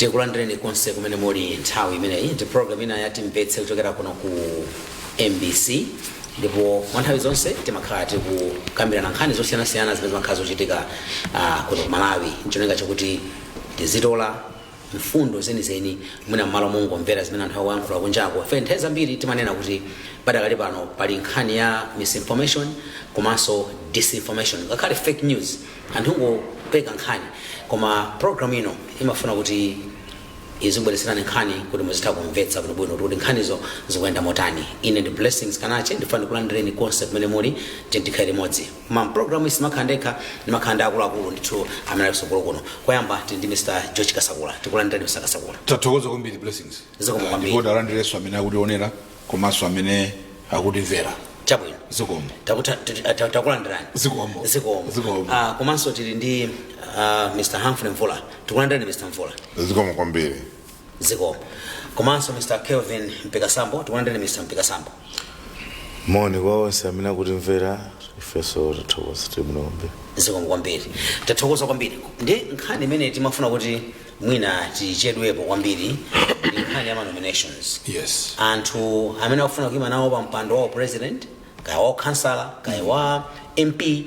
tikulandireni konse kumene muli nthawi imeneyi ndi program ina ya Timvetse kuchokera kuno ku MBC ndipo nthawi zonse timakhala tikukambirana nkhani zosiyanasiyana zimene zimakhala zochitika kuno ku Malawi ncholinga chakuti tizitola mfundo zenizeni mwina mmalo mungomvera zimene anthu akuyankhula kunjako. Ife nthawi zambiri timanena kuti padakali pano pali nkhani ya misinformation komanso disinformation, ngakhale fake news anthu ngopeka nkhani, koma program ino imafuna kuti izibweretserani nkhani kuti muzitha kumvetsa bwinobwino kuti nkhanizo zikuyenda motani. Ine ndi Blessings Kanache ndifuna kulandireni konse kumene muli tikhala limodzi. Ma program isimakhala ndekha ndimakhala akuluakulu ndithu amene ali kusogolo kuno. Koyamba ndi Mr. George Kasakula. Tikulandireni Mr. Kasakula. Tathokoza kwambiri Blessings. Zikomo kwambiri. Ndipo ndalandireso amene akutionera komanso amene akutimvera. Chabwino. Zikomo. Takulandirani. Zikomo. Komanso tili ndi Mr. Humphrey Mvula. Tikulandireni Mr. Mvula. Zikomo kwambiri. Zikomo. Komanso Mr. Kelvin Mpikasambo. Tikulandireni Mr. Mpikasambo. Moni kwa onse amene akutimvera ifeso tathokoza timunombe. Zikomo kwambiri. Tathokoza kwambiri. Ndi nkhani imene timafuna kuti mwina tichedwepo kwambiri nkhani ya nominations. Yes. Anthu amene akufuna kuima nawo pa mpando wa president, kaya wa councillor, kaya wa MP,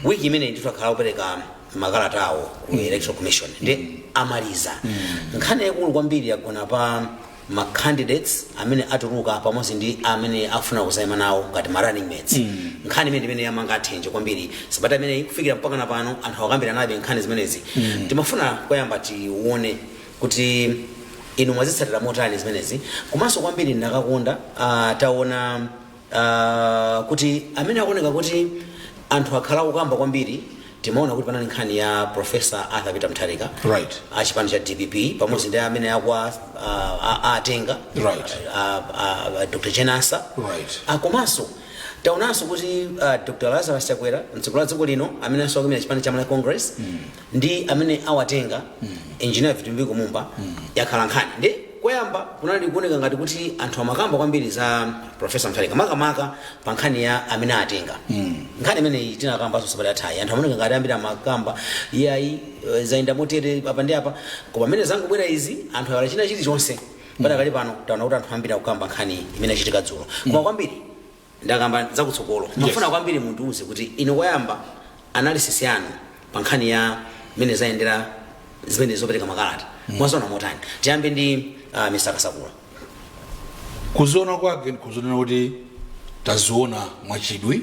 wiki imene ndithu akhala kupereka makalata awo ku electoral commission ndi amaliza. Nkhani yakulu kwambiri yagona pa ma candidates amene atuluka pamodzi ndi amene afuna kuzayima nawo ngati ma running mates. Nkhani imene yamanga athenje kwambiri sabata imene kufikira mpaka na pano anthu akambira nabe nkhani zimenezi. Timafuna koyamba tione kuti inu mwazitsatira motani zimenezi, komanso kwambiri ndakakonda taona kuti amene akuoneka kuti anthu akhala kukamba kwambiri. Timaona kuti panali nkhani ya Professor Arthur Peter Mutharika, Right. Achipani cha DPP pamodzi ndi amene akwa atenga, Right. Dr. Jenasa, Right. komanso taonanso kuti Dr. Lazarus Chakwera mtsogoleri wa dziko lino amene akuimira chipani cha Malawi Congress ndi amene awatenga Engineer Vitumbiko Mumba yakhala nkhani. Ndi koyamba kunali kuoneka ngati kuti anthu amakamba kwambiri za Professor Mutharika makamaka pa nkhani ya amene atenga. Nkhani imene tinakambanso sabata yathayi anthu amaoneka ngati ambiri amakamba iyayi zayenda motere apa ndi apa, koma amene zangobwera izi anthu awala china chilichonse padakali pano taona kuti anthu ambiri akukamba nkhani imene achitika dzulo. Koma kwambiri ndakamba zakutsogolo mafuna kwambiri munthu uze kuti ino koyamba analysis yanu pa nkhani ya imene zayendera zimene zopereka makalata mwaziona motani. Tiyambe ndi Mr. Kasakula. Kuziona kwake kuzonena kuti taziona mwachidwi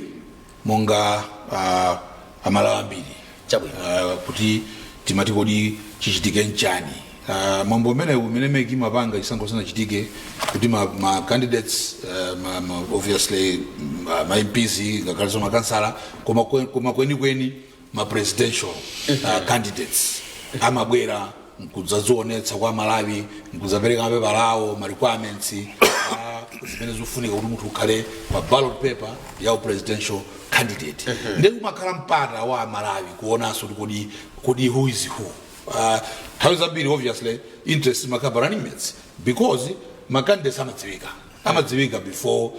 monga amalawi ambiri. Chabwino. Kuti timati kodi chichitike nchani. Mambo mene meki mapanga chisankho sanachitike kuti ma candidates obviously ma MPs ngakalizo makansala koma kweni ma presidential candidates amabwera nkuzazionetsa kwa Malawi nkuzapereka mapepala lawo ma requirements zimene zofunika kuti munthu ukhale pa ballot paper ya presidential candidate. Ndi kumakhala mpata wa Malawi kuonanso kodi who is who. How's that been? Obviously interest in makaba running mates because makandidates amadziwika before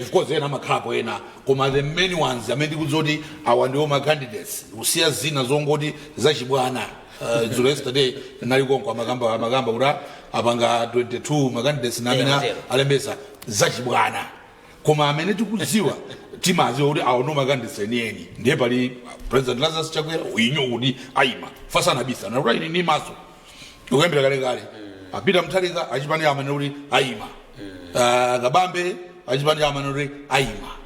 of course ena maklabu ena koma the many ones amene kuzoti awa ndiwo ma candidates usiya zina zongoti zachibwana. Yesterday naliko kwa magamba ura abanga 22 ma candidates namina alembesa zachibwana koma amene tikuziwa timaziwa kuti awo no makandidates enieni ndiye pali President Lazarus Chakwera uyinyo kuti aima fasana bisa na right ni maso ukembera kale apita Mutharika achipani amene kuti aima Kabambe achipani amene kuti aima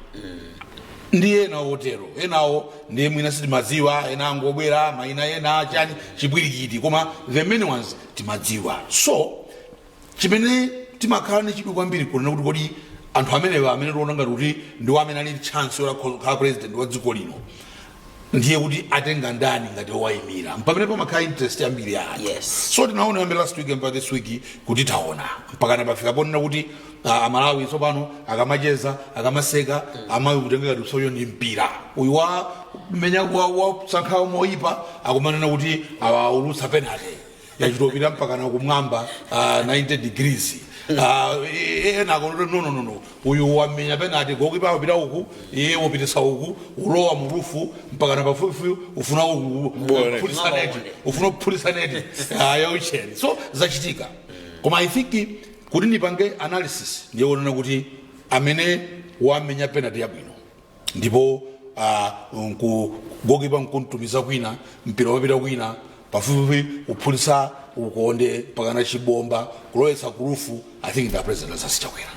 ndiye na hotelo enawo ndiye mwina siti maziwa ena ngobwera maina ena chani chibwirikiti koma the many ones timadziwa. So chimene timakhala ni chidu kwambiri kunena kuti kodi anthu amene ronanga kuti ndiwo amene ali chance ya kukhala president wa dziko lino ndiye kuti atenga ndani ngati owayimira pamene pamakhala interest ambiri ya. Yes. So tinaona yambe last week and this week kuti taona mpaka napafika ponena kuti Malawi tsopano akamacheza akamaseka amakutenga kuti soyo ndi mpira uyu wa menya wa sankhawo moyipa akumanena kuti awulutsa penalty yachitopita mpaka na kumwamba 90 degrees ena no uyu wamenya penalty goalkeeper wapita uku iye wopitisa uku ulowa murufu mpaka na pafupi ufuna kuphulisa neti yaucheni so zachitika koma I think kuti nipange analysis ndiyeonana kuti amene wamenya penalty yabwino ndipo goalkeeper nkuntumiza kwina mpira wapita kwina pafupi uphulisa ukonde pakana chibomba kulowetsa kurufu I think the president asasichakwera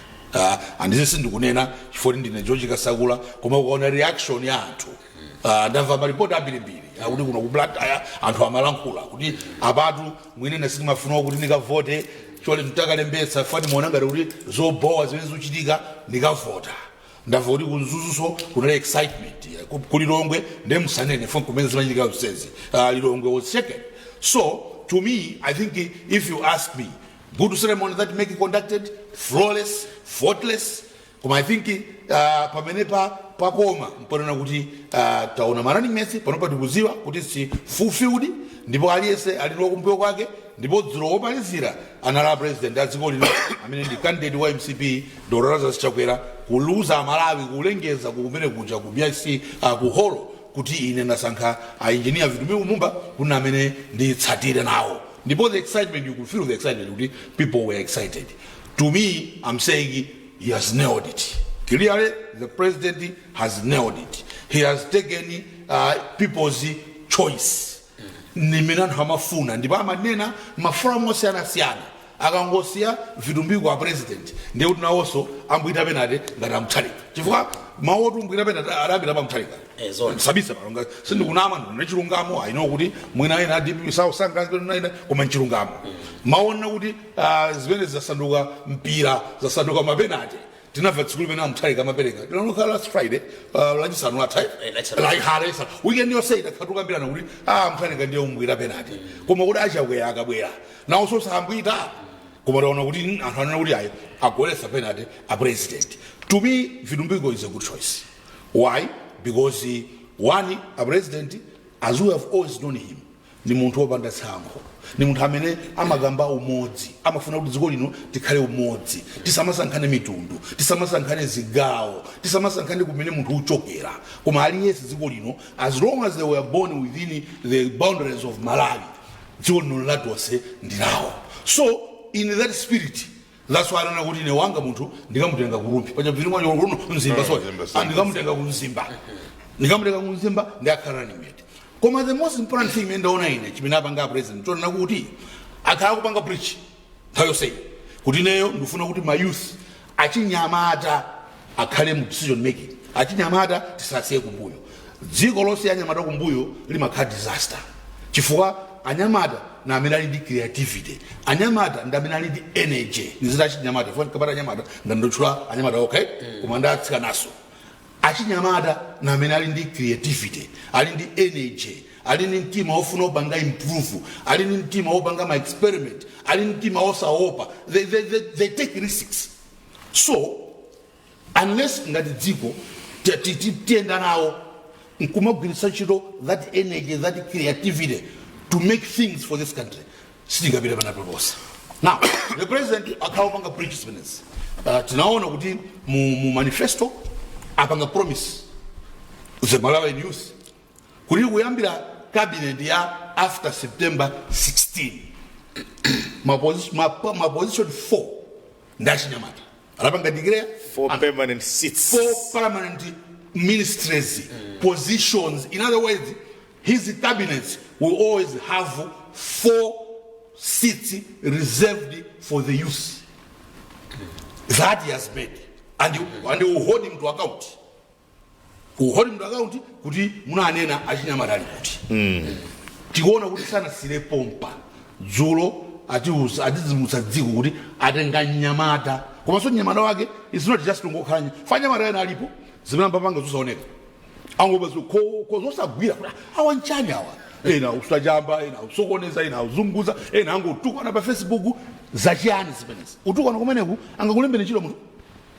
and this ndikunena chifukwa ndine George Kasakula koma ukaona reaction ya anthu ndamva maripoti ambirimbiri akuti kuno kublataya anthu amalankhula kuti apatu mwinene sitimafuna kuti nikavote chole mtakalembetsa fani muona ngati kuti zobowa zimene zikuchitika nikavota ndamva kuti kunzuzuso kunali excitement kulilongwe ndemusanene foni kumene zimachitika zonsezi lilongwe was shaken so to me, I think if you ask me, good ceremony that make it conducted, flawless, faultless. Come, I think pamenepa pakoma mpona kuti taona marani mesi panopa tikuziwa kuti si fulfilled ndipo aliyese alilo kumbuyo kwake ndipo dziro opalizira anala president adziko lino amene ndi candidate wa MCP Dororaza Sichakwera kuluza Malawi kulengeza kumene kuja ku BIC ku holo kuti ine nasankha engineer vitu mumba kuna amene nditsatire nawo ndipo the excitement you could feel the excitement kuti people were excited to me I'm saying he has nailed it clearly the president has nailed it he has taken people's choice nimenana hamafuna ndipo amanena mafuramu osiyana akangosiya vitu kwa president ndiye kuti nawonso ambuita penate ngati amuthalika chifukwa mawotu mbwira penate adambira pamuthalika sabisa palonga sindikunama ndinechilungamo I know kuti mwina ena DP sausangaza koma nchilungamo maona kuti zimene zasanduka mpira zasanduka mapenate tinamva tsikulu pena amuthalika amapereka tinanoka last Friday lachisanu la type like haresa weekend yonse takhatukambirana kuti amuthalika ndiye umbwira penate koma kuti achakwera akabwera nawonso sambwita koma taona kuti anthu anena kuti ayi agolesa penate a president to me Vidumbiko is a good choice why because one a president as we have always known him ni munthu wopanda tsankho ni munthu amene amagamba umodzi amafuna kuti dziko lino tikhale umodzi tisamasankhane mitundu tisamasankhane zigawo tisamasankhane kumene munthu uchokera koma aliyese dziko lino as long as they were born within the boundaries of Malawi dziko lino latose ndilawo so in that spirit that's why anana kuti ne wanga munthu ndikamutenga kurumpi paja vilimwa yoluno mzimba so ndikamutenga kumzimba ndakhala ni mete koma the most important thing ndaona ine chimene apanga president tona kuti akhala kupanga preach tayo say kuti neyo ndifuna kuti my youth achinyamata akhale mu decision making achinyamata tisasiye kumbuyo dziko lonse anyamata kumbuyo limakhala disaster chifukwa anyamata na amene ali ndi creativity anyamata ndi amene ali ndi energy nizita achinyamata foni kapata anyamata ndandotchula anyamata okay koma ndatsika naso achinyamata na amene ali ndi creativity ali ndi energy ali ndi mtima ofuna opanga improve ali ndi mtima opanga ma experiment ali ndi mtima osaopa they take risks so unless ngati dziko tienda nawo nkumagwiritsa ntchito that energy that creativity to make things for this country sitingapita panapoposa now the president akhaupanga preachments tinaona kuti mu manifesto apanga promise the Malawian youth kuti kuyambira cabinet ya after September 16 ma position 4 ndachinyamata alapanga declare 4 permanent seats 4 permanent ministries positions in other words his cabinet will always have 4 seats reserved for the youth that he has made and he will hold him to account kuti munanena achinyamata ali kuti tikuona kuti sana sile pompa dzulo atizimutsa dziko kuti atenga nyamata koma so nyamata wake is not just ngokhalanya fanya nyamata ena alipo zimene ambapanga zosaoneka angobazo kozosagwira kuti awanchani awa ena usajamba ena usokoneza ena uzunguza ena angotukana pa Facebook zachiyani zimenezi utukana kumeneku angakulembera chilo munthu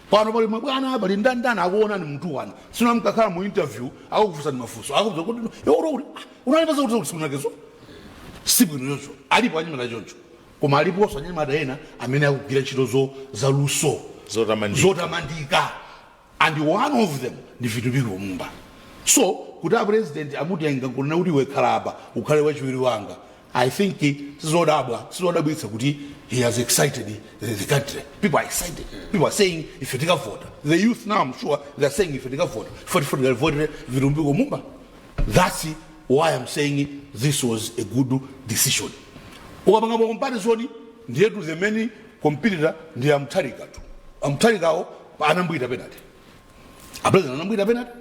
pano pali mabwana bali ndandana akuona ni mtukana sina mkakhala mu interview akukufusa ni mafuso akubuza kuti unalipasa kuti sikunakezo sibwino yonso alipo anyamata choncho koma aliponso anyamata ena amene akugwira ntchito zaluso zotamandika, and one of them ndi Vitupiko Lumumba. So kuti a president amutenga kunena kuti iwe khalapa ukhale wachiwiri wanga, I think sizodabwitsa kuti he has excited the country. People are excited. People are saying if you take a vote, the youth now, I'm sure they are saying if you take a vote, for Vitupiko Lumumba. That's why I'm saying this was a good decision. Ukapanga comparison ndiye to the many competitor ndiye Amutharika tu. Amutharikawo anambuita penalty. A president anambuita penalty.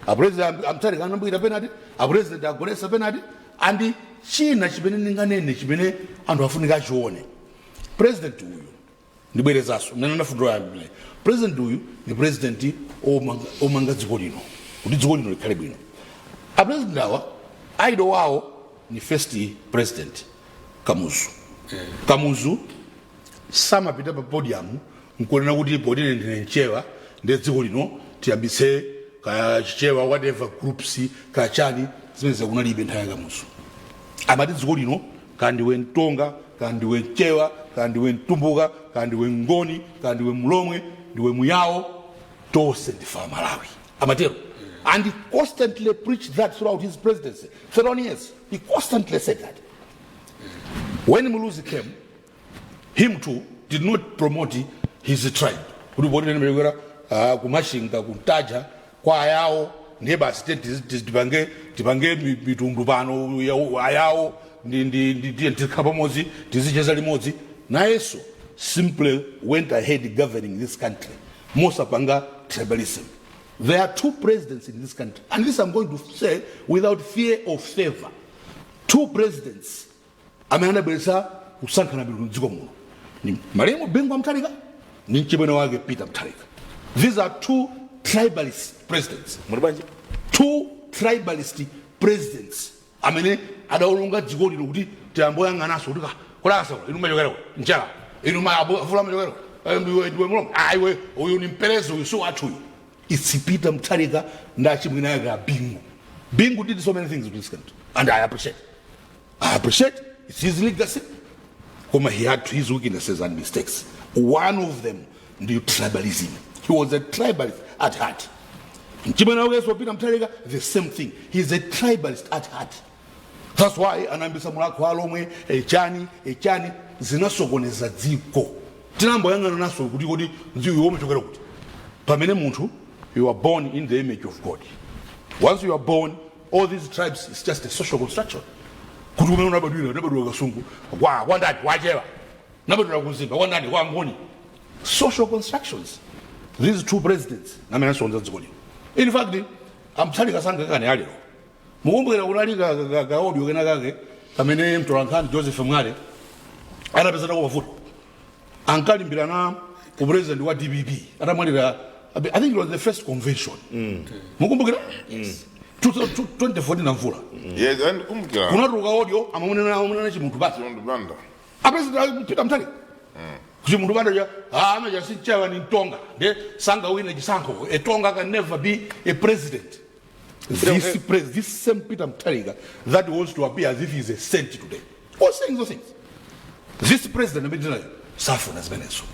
A president Amutharika anambuita penalty. A president agolesa penalty. And china chimene ninganene chimene anthu afunika chione. President uyu ndibwerezaso mene ndafundira yambire. President uyu ndi president omanga dziko lino. Kuti dziko lino likhale bwino. A president awa idol wawo ni first president Kamuzu. Kamuzu samapita pa podium nkunena kuti podile ndine nchewa ndi dziko lino tiyambise ka chichewa whatever groups ka chani zimene zakunalibe nthawi ya Kamuzu. Amati dziko lino kandiwe Ntonga, kandiwe Nchewa, kandiwe Ntumbuka, kandiwe Ngoni, kandiwe Mulomwe, ndiwe Muyawo, tonse ndifa Malawi. Amatero. And he constantly preached that throughout his presidency. 7 years. He constantly said that. When Muluzi came, him too did not promote his tribe. Kumashinga, kuntaja, kwa ayao, neighbor state, tibange mitundubano, ayao, ndikapamozi, tizijeza limozi. Na Yesu simply went ahead governing this country. Mosa panga tribalism. There are 2 presidents in this country, and this I'm going to say without fear of favor. 2 presidents. Amena Belsa usankana bilunziko muno. Ni Maremo Bengo Mutharika, ni Chibena wage Peter Mutharika. These are 2 tribalist presidents. 2 tribalist presidents. Amene adaolonga dziko lino kuti tiambo yanga naso kuti kulasa inuma yogero njala inuma afula yogero ndiwe mulongo aiwe uyu ni mperezo uyu so athu. It's Peter Mutharika ndachimwina yake Bingu. Bingu did so many things with this country, and I appreciate. It's his legacy. He had his weaknesses and mistakes. One of them, the tribalism. He was a tribalist at heart. In Peter Mutharika, the same thing. He's a tribalist at heart. That's why anambisa mulako alomwe echani zinasokoneza dziko. Tinambo yanga naso kuti nziyo yome chokera kuti. Pamene muntu, you are born in the image of God. Once you are born, all these tribes is just a social construction. Social constructions. These 2 presidents. In fact, I'm telling you, Mugumbira unalika ga audio kenakake kamene mtolankhani Joseph Mwale anapezana kwa futo ankalimbira na president wa DBB atamwalira. I think it was the first convention. Mukumbukira? Yes. 2014 namvula. Yes, and kumbukira. Kunatuka audio amamunena chimuntu basi. A president Peter Mutharika. Chimuntu banda ja amaja sinchawa ni Ntonga. De sanga wina chisankho. A Tonga can never be a president. This same Peter Mutharika that wants to appear as if he is a saint today. What's saying those things? This president suffered as Venezuela.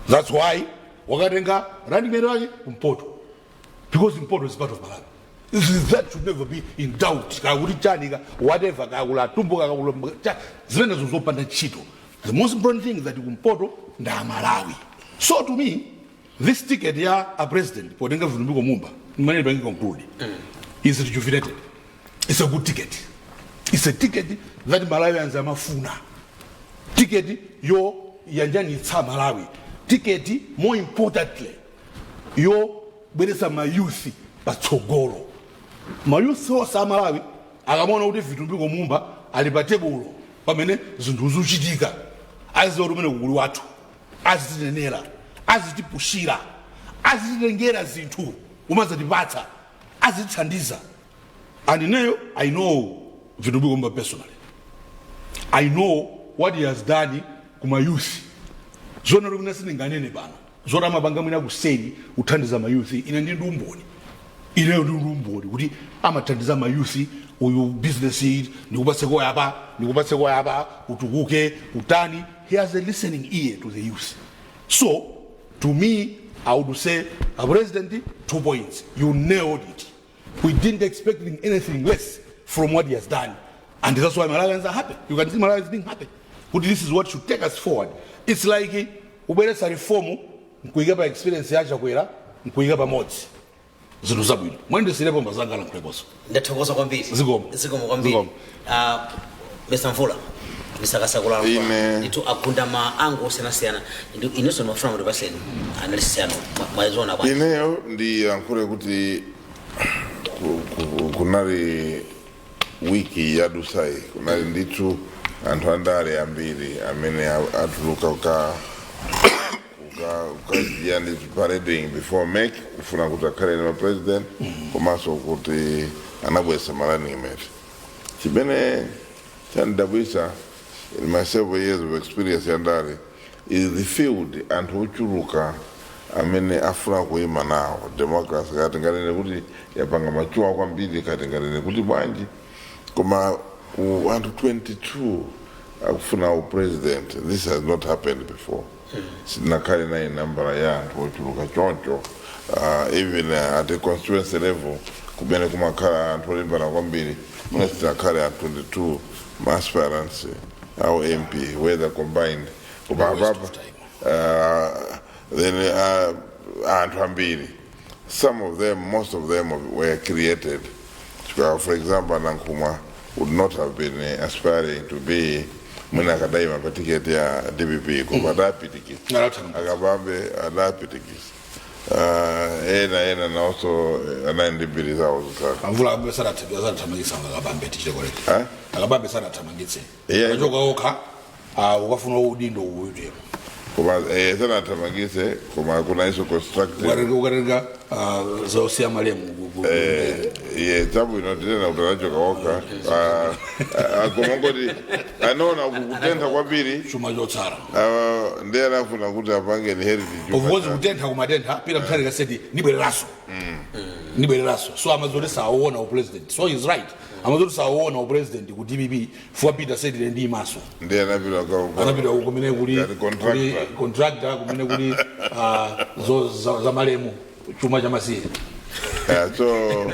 That's why wakatenga running mate Mpoto, because Mpoto is part of Malawi. That should never be in doubt. Whatever, the most important thing is that Mpoto is Malawi. So to me, this ticket here, a president, Potenga Vitupiko Lumumba, is rejuvenated. It's a good ticket. It's a ticket that Malawians are mafuna. Ticket yo yanjani tsa Malawi. Ticket, more importantly, yo beresa ma youth batsogolo. Ma youth wa Malawi akamona kuti Vitupiko Lumumba alipatebulo pamene zinthu zuchitika azorumene kugulu wathu azitinenera azitipushira azititengera zinthu umazatipatsa azitithandiza. And I know Vitupiko Lumumba personally. I know what he has done kuma youth. Zona rumina sininganene bana. Zona mabanga mwina kuseni uthandiza ma youth ine ndi ndumboni. Ine ndi ndumboni kuti amathandiza ma youth uyu business ndikupatseko yapa utukuke utani he has a listening ear to the youth. So, to me, I would say, President, 2 points. You nailed it. We didn't expect anything less from what he has done. And that's why Malawians are happy. You can see Malawians being happy. But this is what should take us forward. It's like, ubeleza reformu, nkuiga pa experience ya chakwera, nkuiga pa modzi. Zinthu zabwino. Mwende silepo mbazanga la mkwekoso. Ndathokoza kwambiri. Zikomo. Zikomo kwambiri. Mr. Mvula. Misakasakula itu akunda ma ango siyana inonso mafuna kuti paseni analysis yano mwaizona bwana ineyo ndi ankure kuti kunali wiki yadusai kunali ndithu anthu andale ambiri amene atuluka ukaziyani parading before make kufuna kuti akhale na president komanso kuti anabwesa running mate chimene chandabwisa in my several years of experience yandale is the field and uchuluka amene afuna kuima nawo democracy kati ngalene kuti yapanga machuwa kwambiri kati ngalene kuti bwanji koma anthu 22 akufuna president. This has not happened before. Sinakali na inambara ya anthu uchuluka choncho even at the constituency level kumene kumakhala anthu olimbana kwambiri muna sinakali at 22 aspirants our MP, whether combined, then some of them, most of them were created. For example, Nankuma would not have been aspiring to be Munakadaima particularly DPP, Kubadapitiki, Agabambe, Adapitikis. And also an individual also. Amvula besara tamagisa Agabambe tije koreka. Agabambe sana tamagitse. Ajoga oka ukafuna udindo uwuje. Kuma sana tamagise kuma kuna iso constructed. Ugarega zosia malemu. Tabu inotenda na utarajoga oka. Kumongodi anona kutenda kwa biri. Chuma jotara. Ndiye anafuna kuta pange ni heritage. Of course kutenda kumadenda pila mtari kasedi nibeleraso. Nibeleraso. So amazuri saona o president. So he's right. Amazuri saona o president ku DBB for Peter said ndi maso. Ndiye anapila kwa. Anapila kumene kuli contractor kumene kuli zo za malemu chuma cha masiri. So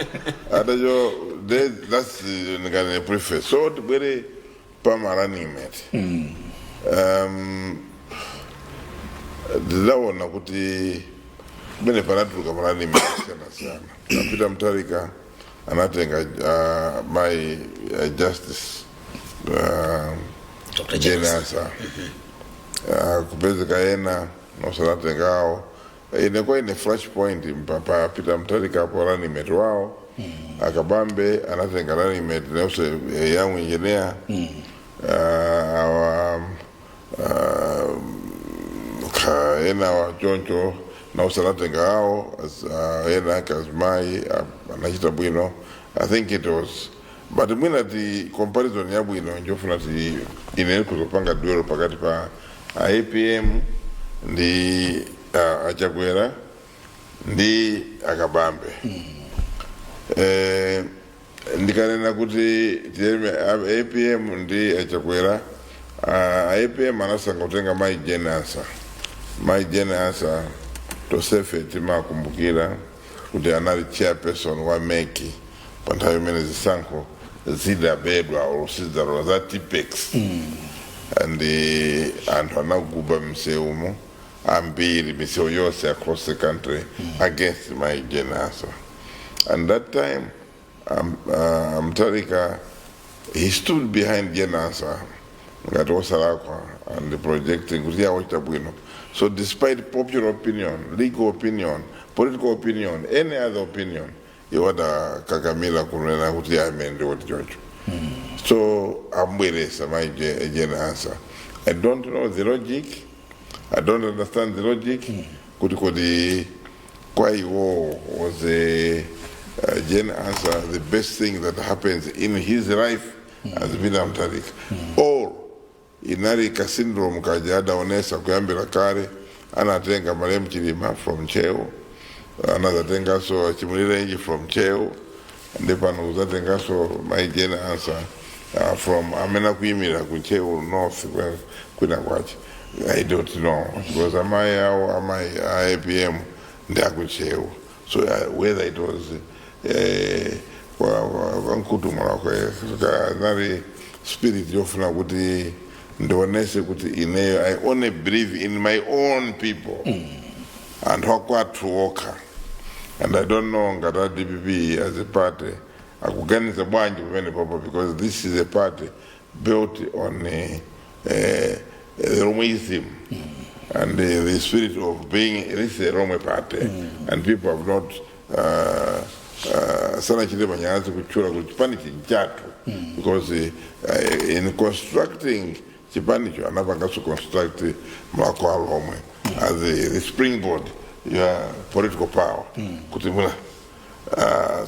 that's the preface. So the very pamarani met. Ndizaona kuti bene panatu kamarani met sana. Peter Mtarika anatenga my justice Dr. Jenasa. Kupeze kaena no sanatengao. Inekuwa ine flash point mpapa Peter Mtarika hapo running mate wao Akabambe anatenga running mate na use young engineer kaena wa choncho na use anatenga hao ena kazmai anachita bwino. I think it was but mwina the comparison ya bwino njofuna ti ine kuzopanga duelo pakati pa APM ndi Achakwera ndi Akabambe. Ndikanena kuti APM ndi Achakwera APM anasanga kutenga Mai Jenasa Tosefe timakumbukira kuti anali chairperson wa Meki panthawi imene zisankho zidabedwa olusidzalo za Tipex and anthu anaguba mseumo ambiri miseo yose across the country against my Jenasa. And that time Mtarika, he stood behind Jenasa and the projecting. So despite popular opinion, legal opinion, political opinion, any other opinion, you had a Kakamila Kurena Kutia Mende what George. So I'm with my Jenasa. I don't know the logic. I don't understand the logic. Kudi Kwai Wo was a Jenasa, the best thing that happens in his life as William Tarik. Or inarika syndrome kajada onesa kuyambira kare anatenga Marem Chilima from Cheo, another tenga so Chimulira Inji from Cheo, and the panu uzatenga so my Jenasa from amena kuimira kucheu north kwina kwachi. I don't know because am I IPM ndakucheu. So whether it was vankutumala nari spirit yofuna kuti ndionese kuti ineyo I only believe in my own people and hwakwatuoka. And I don't know ngata DPP as a party akuganiza bwanji pamene papa, because this is a party built on Romoism and the spirit of being this is a Rome party and people have not sana chilema nyanza kuchura kuchipani chinchatu because in constructing chipanicho anapanga to construct mwako alomwe as the springboard ya political power kutimula.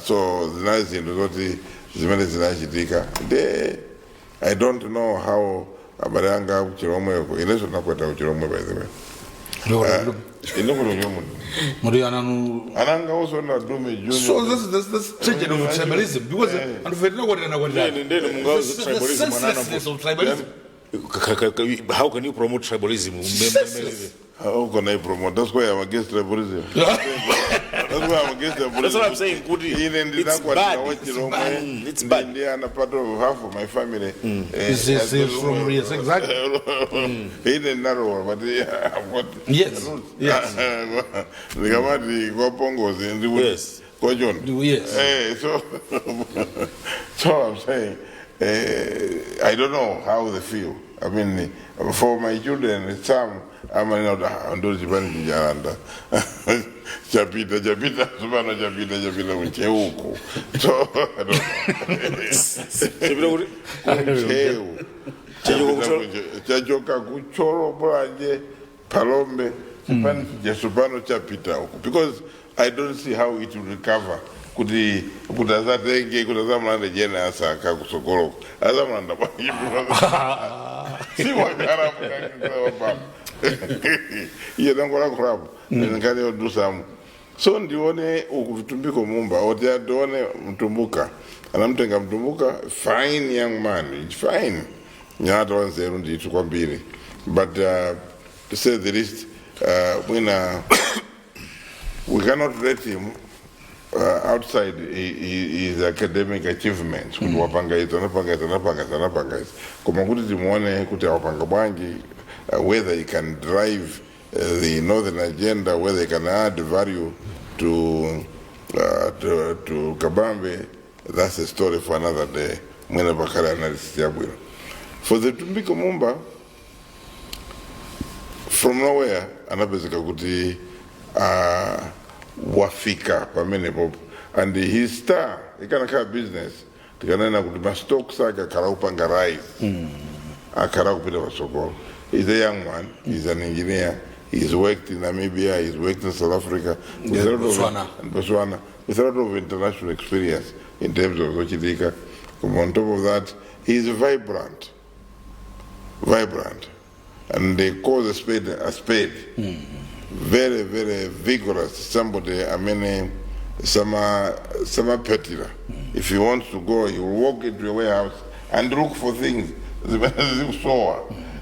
So zinazinto zoti zimene zinachitika I don't know how abaranga kuchiromwe ineso nakweta kuchiromwe by the way ananga also na dume junior. So that's changing of tribalism because and for what tribalism. How can you promote tribalism? How can I promote? That's why I'm against tribalism. That's why I'm against tribalism. That's what I'm saying. It's bad. It's bad. They are part of half of my family. Is from yes, exactly. In another one, but yes. Yes. The Gamadi Gopongos in the yes. Yes. So I'm saying, I don't know how they feel. I mean, for my children, some I'm not those events. Japita, Subana Japita, Ucheuko. So I don't know. Chajoka Kuchoro Braje, Palombe, Subano Chapita. Because I don't see how it will recover. Kuti kutazatenge kutazamulanda jena asa kakusokolo azamulanda si wakara mukakizaba iye dangola kurabu ngani odusamu. So ndione ukutumbiko mumba oti adone mtumbuka anamtenga mtumbuka, fine young man, it's fine nyata wanzeru nditu kwambiri, but to say the least we cannot let him outside his academic achievements kuti wapanga izo anapanga izo koma kuti timuone kuti wapanga bwanji, whether he can drive the northern agenda, whether he can add value to Kabambe, that's a story for another day. Mwena bakara analysis yabwino. For the Tumbiko Mumba, from nowhere anapezeka kuti wafika pamene popo, and his star ikanaka business tikanena kuti mastocks ake akara kupanga rise akara kupita pasokolo. He's a young man, he's an engineer, he's worked in Namibia, he's worked in South Africa, with Botswana, with a lot of international experience in terms of Zochidika. On top of that, he's vibrant, and they call a spade a spade. Very, very vigorous. Somebody, I mean, Sama Petila. If he wants to go, he will walk into a warehouse and look for things.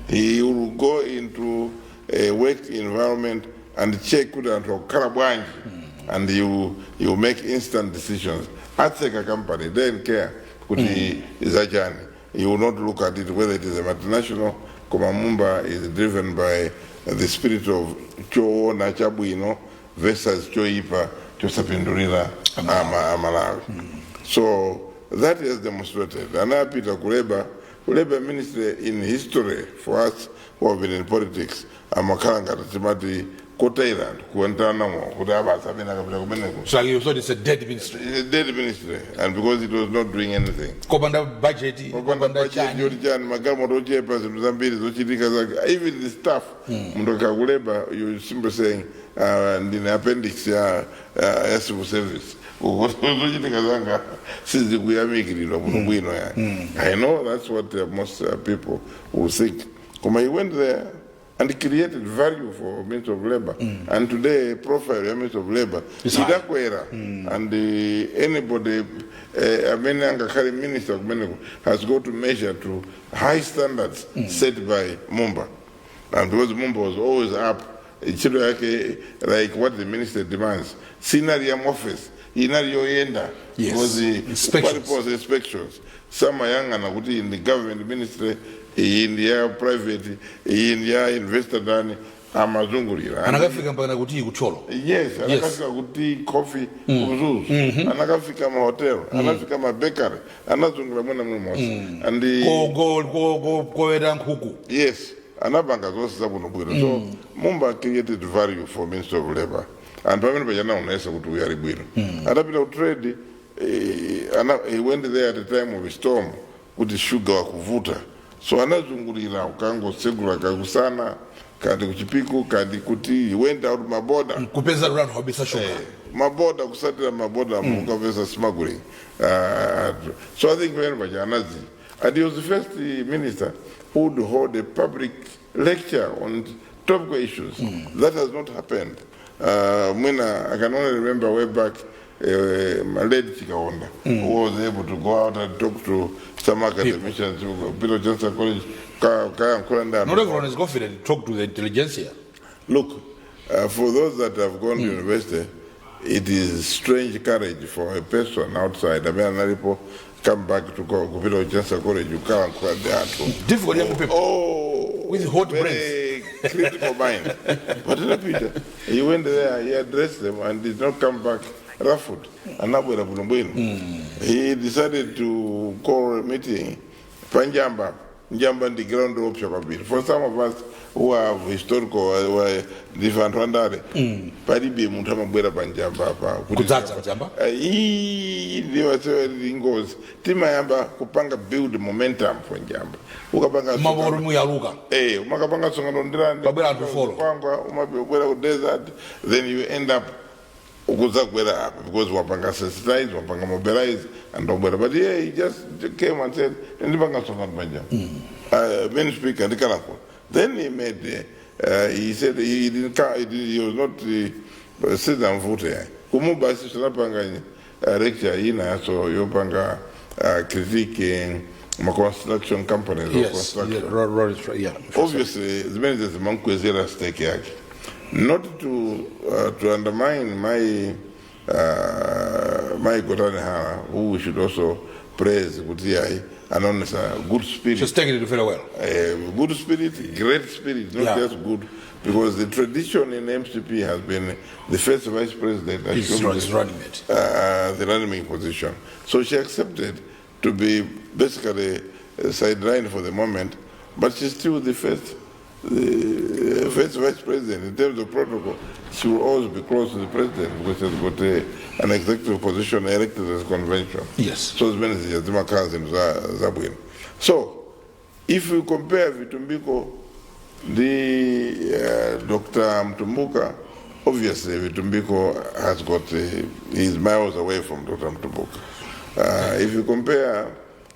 He will go into a work environment and check with Karabwanji, and you make instant decisions. At a company, they don't care. Is a journey. You will not look at it whether it is a multinational. Komamumba is driven by the spirit of Cho Nachabuino versus Choipa Chosapindurila Malawi. So that is demonstrated. And I Peter Kuleba ministry in history for us who have been in politics. Amakaranga Timati Kotailand, Kuantanamo, Kudaba Sabina. So you thought it's a dead ministry? It's a dead ministry, and because it was not doing anything. Komanda budget, even the staff, Mundoka Kuleba, you simply saying, in the appendix, civil service. I know that's what most people will think. He went there and created value for Minister of Labor. And today, profile Minister of Labor It's idakwera, and anybody, Minister of Labor has got to measure to high standards set by Mumba. And because Mumba was always up, like what the minister demands, scenario office, scenario yenda, was the inspections. Some are young and in the government ministry, in the private, in the investor dani, amazungulira. Anakafika mpaka kuti kucholo. Yes, anakafika kuti coffee, kuzuzu. Anakafika ma hotel, anakafika ma bakery, anazungula mwana mumosi. And the go nkuku. yes. Anabanga zose zabunobwira. So Mumba created value for Minister of Labor. And pamene pachana unaweza kuti uyari bwino. Adapita trade, he went there at the time of a storm kuti sugar wakuvuta. So anazungulira ukango segula kakusana kandi kuchipiko kandi kuti he went out maboda. Kupeza run hobisa sugar. Maboda kusatira maboda mukapeza smuggling. So I think very much anazi. And he was the first minister who would hold a public lecture on topical issues. That has not happened. I can only remember way back, my late Chikaonda, who was able to go out and talk to some academicians, Peter Johnson College, Not everyone is confident to talk to the intelligentsia. Look, for those that have gone to university, it is strange courage for a person outside. I mean, come back to Kupito Johnson College, you can't quite there. Difficult young people. Oh, with hot brains. Critical mind. But Peter, he went there, he addressed them, and did not come back ruffled. He decided to call a meeting, Panjamba, Njamba the ground rope. For some of us who have historical different Rwandare, Paribi Mutamabwera Panjamba, Kuzatsa they were saying goes, Timayamba, Kupanga build momentum for Njamba. Ukapanga Yaluka. Makapanga Songanondran, Panga, desert, then you end up because Wapanga sensitized, Wapanga mobilized, and Dobera. But yeah, he just came and said, Ndipanga Songan main speaker, the Kalako. Then he made, he said he didn't he was not sit and vote. Kumuba Sisapanga lecture ina, so Yopanga critiquing construction companies. Yes, yeah. Obviously, the manager is Mankwezera stake. Not to undermine my Kotanehara, who we should also praise Gutiai, and on a good spirit. Just taking it very well. Good spirit, great spirit, not just good, because the tradition in MCP has been the first vice president is running it. The running position. So she accepted to be basically sidelined for the moment, but she's still the first vice president. In terms of protocol, she will always be close to the president because she's got an executive position elected as convention. Yes. So as many as Zabwin. So, if we compare Vitumbiko, the Dr. Mtumbuka, obviously Vitumbiko has got, he's miles away from Dr. Mtumbuka. If you compare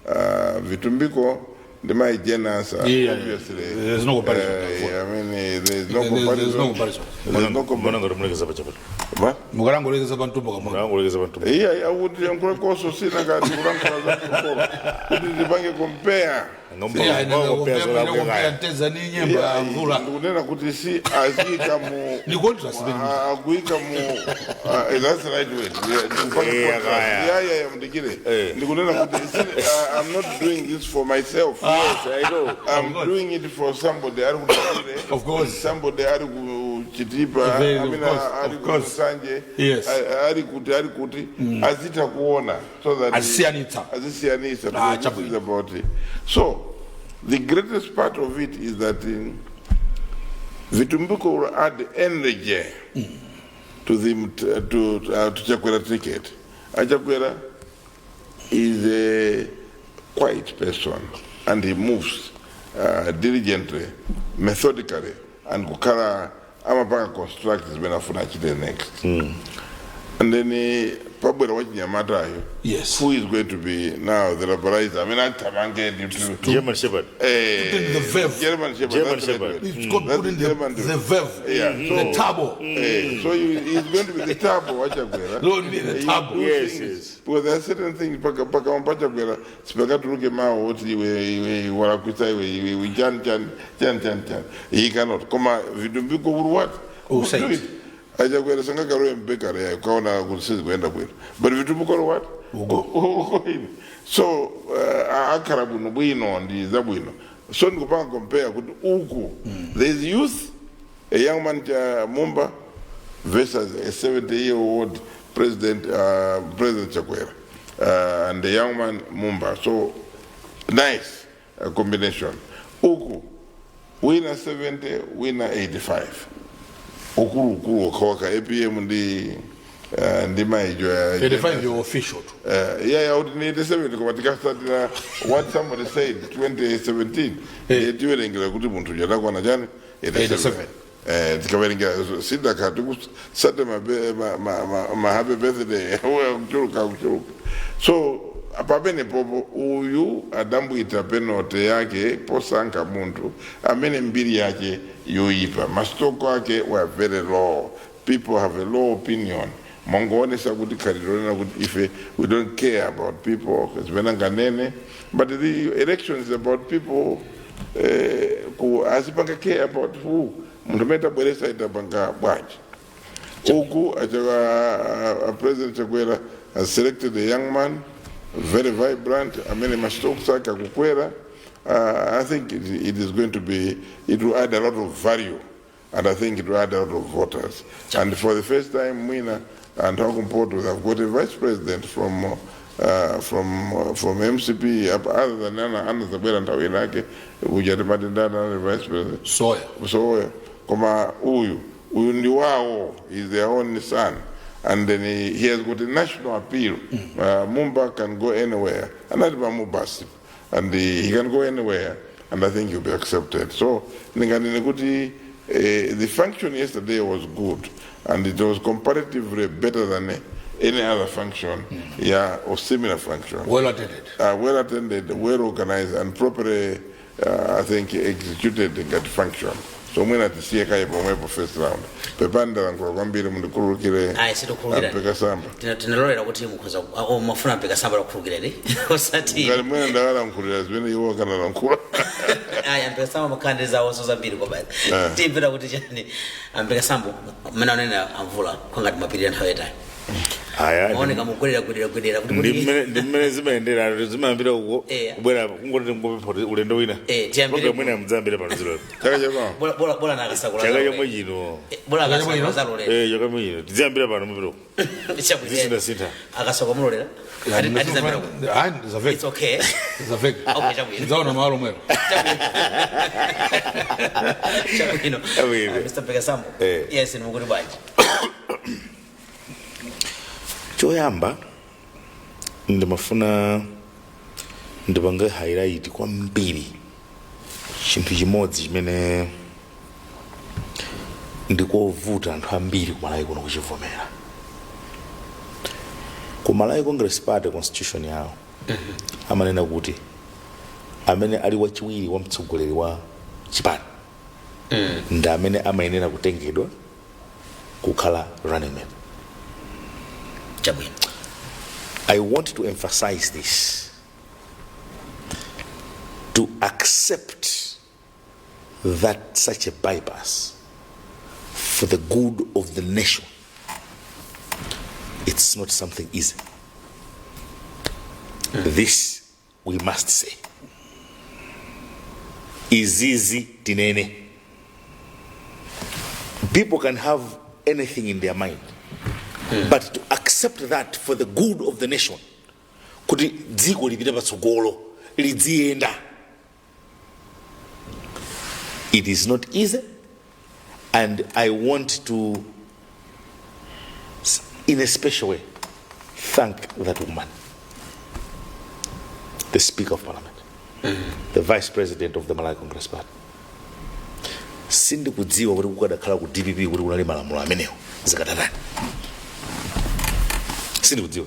Vitumbiko, the my answer, obviously. There's no comparison. I mean, there's no comparison. There's no comparison. There's no comparison. What? Yeah, I would also see that you compare. Kunena kuti si azika mu akuika mu that's the right way. Yeah, mdikire. Ndikunena kuti I'm not doing this for myself. Yes, I know. I'm doing it for somebody. Of course. Somebody Chitipa, I mean Sanje. Yes. Arikuti azita kuona so that azisianita is about it. So the greatest part of it is that Vitumbuko will add energy to Chakwera ticket. Chakwera is a quiet person and he moves diligently, methodically, and Kukara Amapanga construct is Benafuna next. And then pabwera wachinyamata yo. Yes. Who is going to be now the tribalizer? I mean, German Shepherd. Put in the verve. German Shepherd. German that's the right Shepherd. word. It's got put in the verve. Yeah. The turbo. So he's going to be the turbo wachakwera. Don't be the turbo. Yes. Because there are certain things paka wachakwera sipakatuluke mawo oti we walakwisa we chan. He cannot. Koma vidumbiko what? Oh, say it. Achakwera sangakaro mbekare ya ukaona kusizi kuenda kwera. But vidumbiko what? Ugo. So akarabu nubwino ndi zabwino. So nikupanga compare kuti uku there is youth, a young man Mumba versus a 70-year-old President Chakwera, and the young man Mumba. So nice combination. Uku winner 70, winner 85. Uku kawaka APM ndi maijo 85 you're official. Yeah, out in 87 because what somebody said 2017 tiwerengira kuti munthu yatakwana chani 87 tikaverengira sida kati kusate ma happy birthday kuchuluka so pamene popo uyu adambuita penalty yake posankha munthu amene mbiri yake yoyipa masitoko ake were very low. People have a low opinion. Mongoonesa kuti khalidwe kuti ife we don't care about people but the election is about people who asipanga care about who munthu meta bweresa itapanga bwanji uku a President Chakwera has selected a young man very vibrant amene masitoko ake akukwera. I think it is going to be, it will add a lot of value, and I think it will add a lot of voters. And for the first time, Mwina and Hakumpoto have got a vice president from MCP, other than Anna Zabera and Tawinake, which are the vice president. Soya. Koma Uyu Ndiwao is their only son. And then he has got a national appeal. Mumba can go anywhere. And not about Mubasi. And he can go anywhere, and I think he'll be accepted. So, the function yesterday was good, and it was comparatively better than any other function, or similar function. Well attended, well organized, and properly, I think, executed that function. So when I see a first round, Pepanda and Kwambiri Mundukurukire, I said, Pekasamba. Tinalora kuti mukhoza mafuna Pekasamba lokugireni. Osati. Ngalimwe ndawala mkulira zimene iwo kana lankula. Aya Pekasamba makandeza waso zambiri kwa bali. Timpira kuti chani Pekasamba mana onena amvula kwangati mapirira nthawe yeta. Aya. Maoneka mukulira kuti ndimene zimaendera zimambira uko kubwera kungoti ngope ulendo wina. Tiambire mwene amdzambire pano zilo. Chaka chapa. Bola nakasakula. Chaka chomwe chino. Bola nakasakula zalole. Chaka chomwe chino. Tiambire pano mupiro. Zisinda. Akasakwa mulolera. It's okay. It's a fake. Okay, chabuino. Zaona mahalo mwero. Chabuino. Mr. Pekasamba. Yes, nimukuri bwanji. Choyamba ndimafuna ndipange highlight kwambiri chinthu chimodzi chimene ndikovuta anthu ambiri kumalawi kuno kuchivomera. Kumalawi Congress Party constitution yawo amanena kuti amene ali wachiwiri wa mtsogoleri wa chipani ndi amene amayenera kutengedwa kukhala running mate. I want to emphasize this. To accept that such a bypass for the good of the nation, it's not something easy. This we must say. Is easy tinene. People can have anything in their mind. But to accept that for the good of the nation, kuti dziko lipite patsogolo lidzienda, it is not easy. And I want to, in a special way, thank that woman, the Speaker of Parliament, the Vice President of the Malawi Congress Party. Sindi kudziwa kuti kukadakhala ku DPP kuti kunali malamulo amenewo zikatatani. sindikudziwa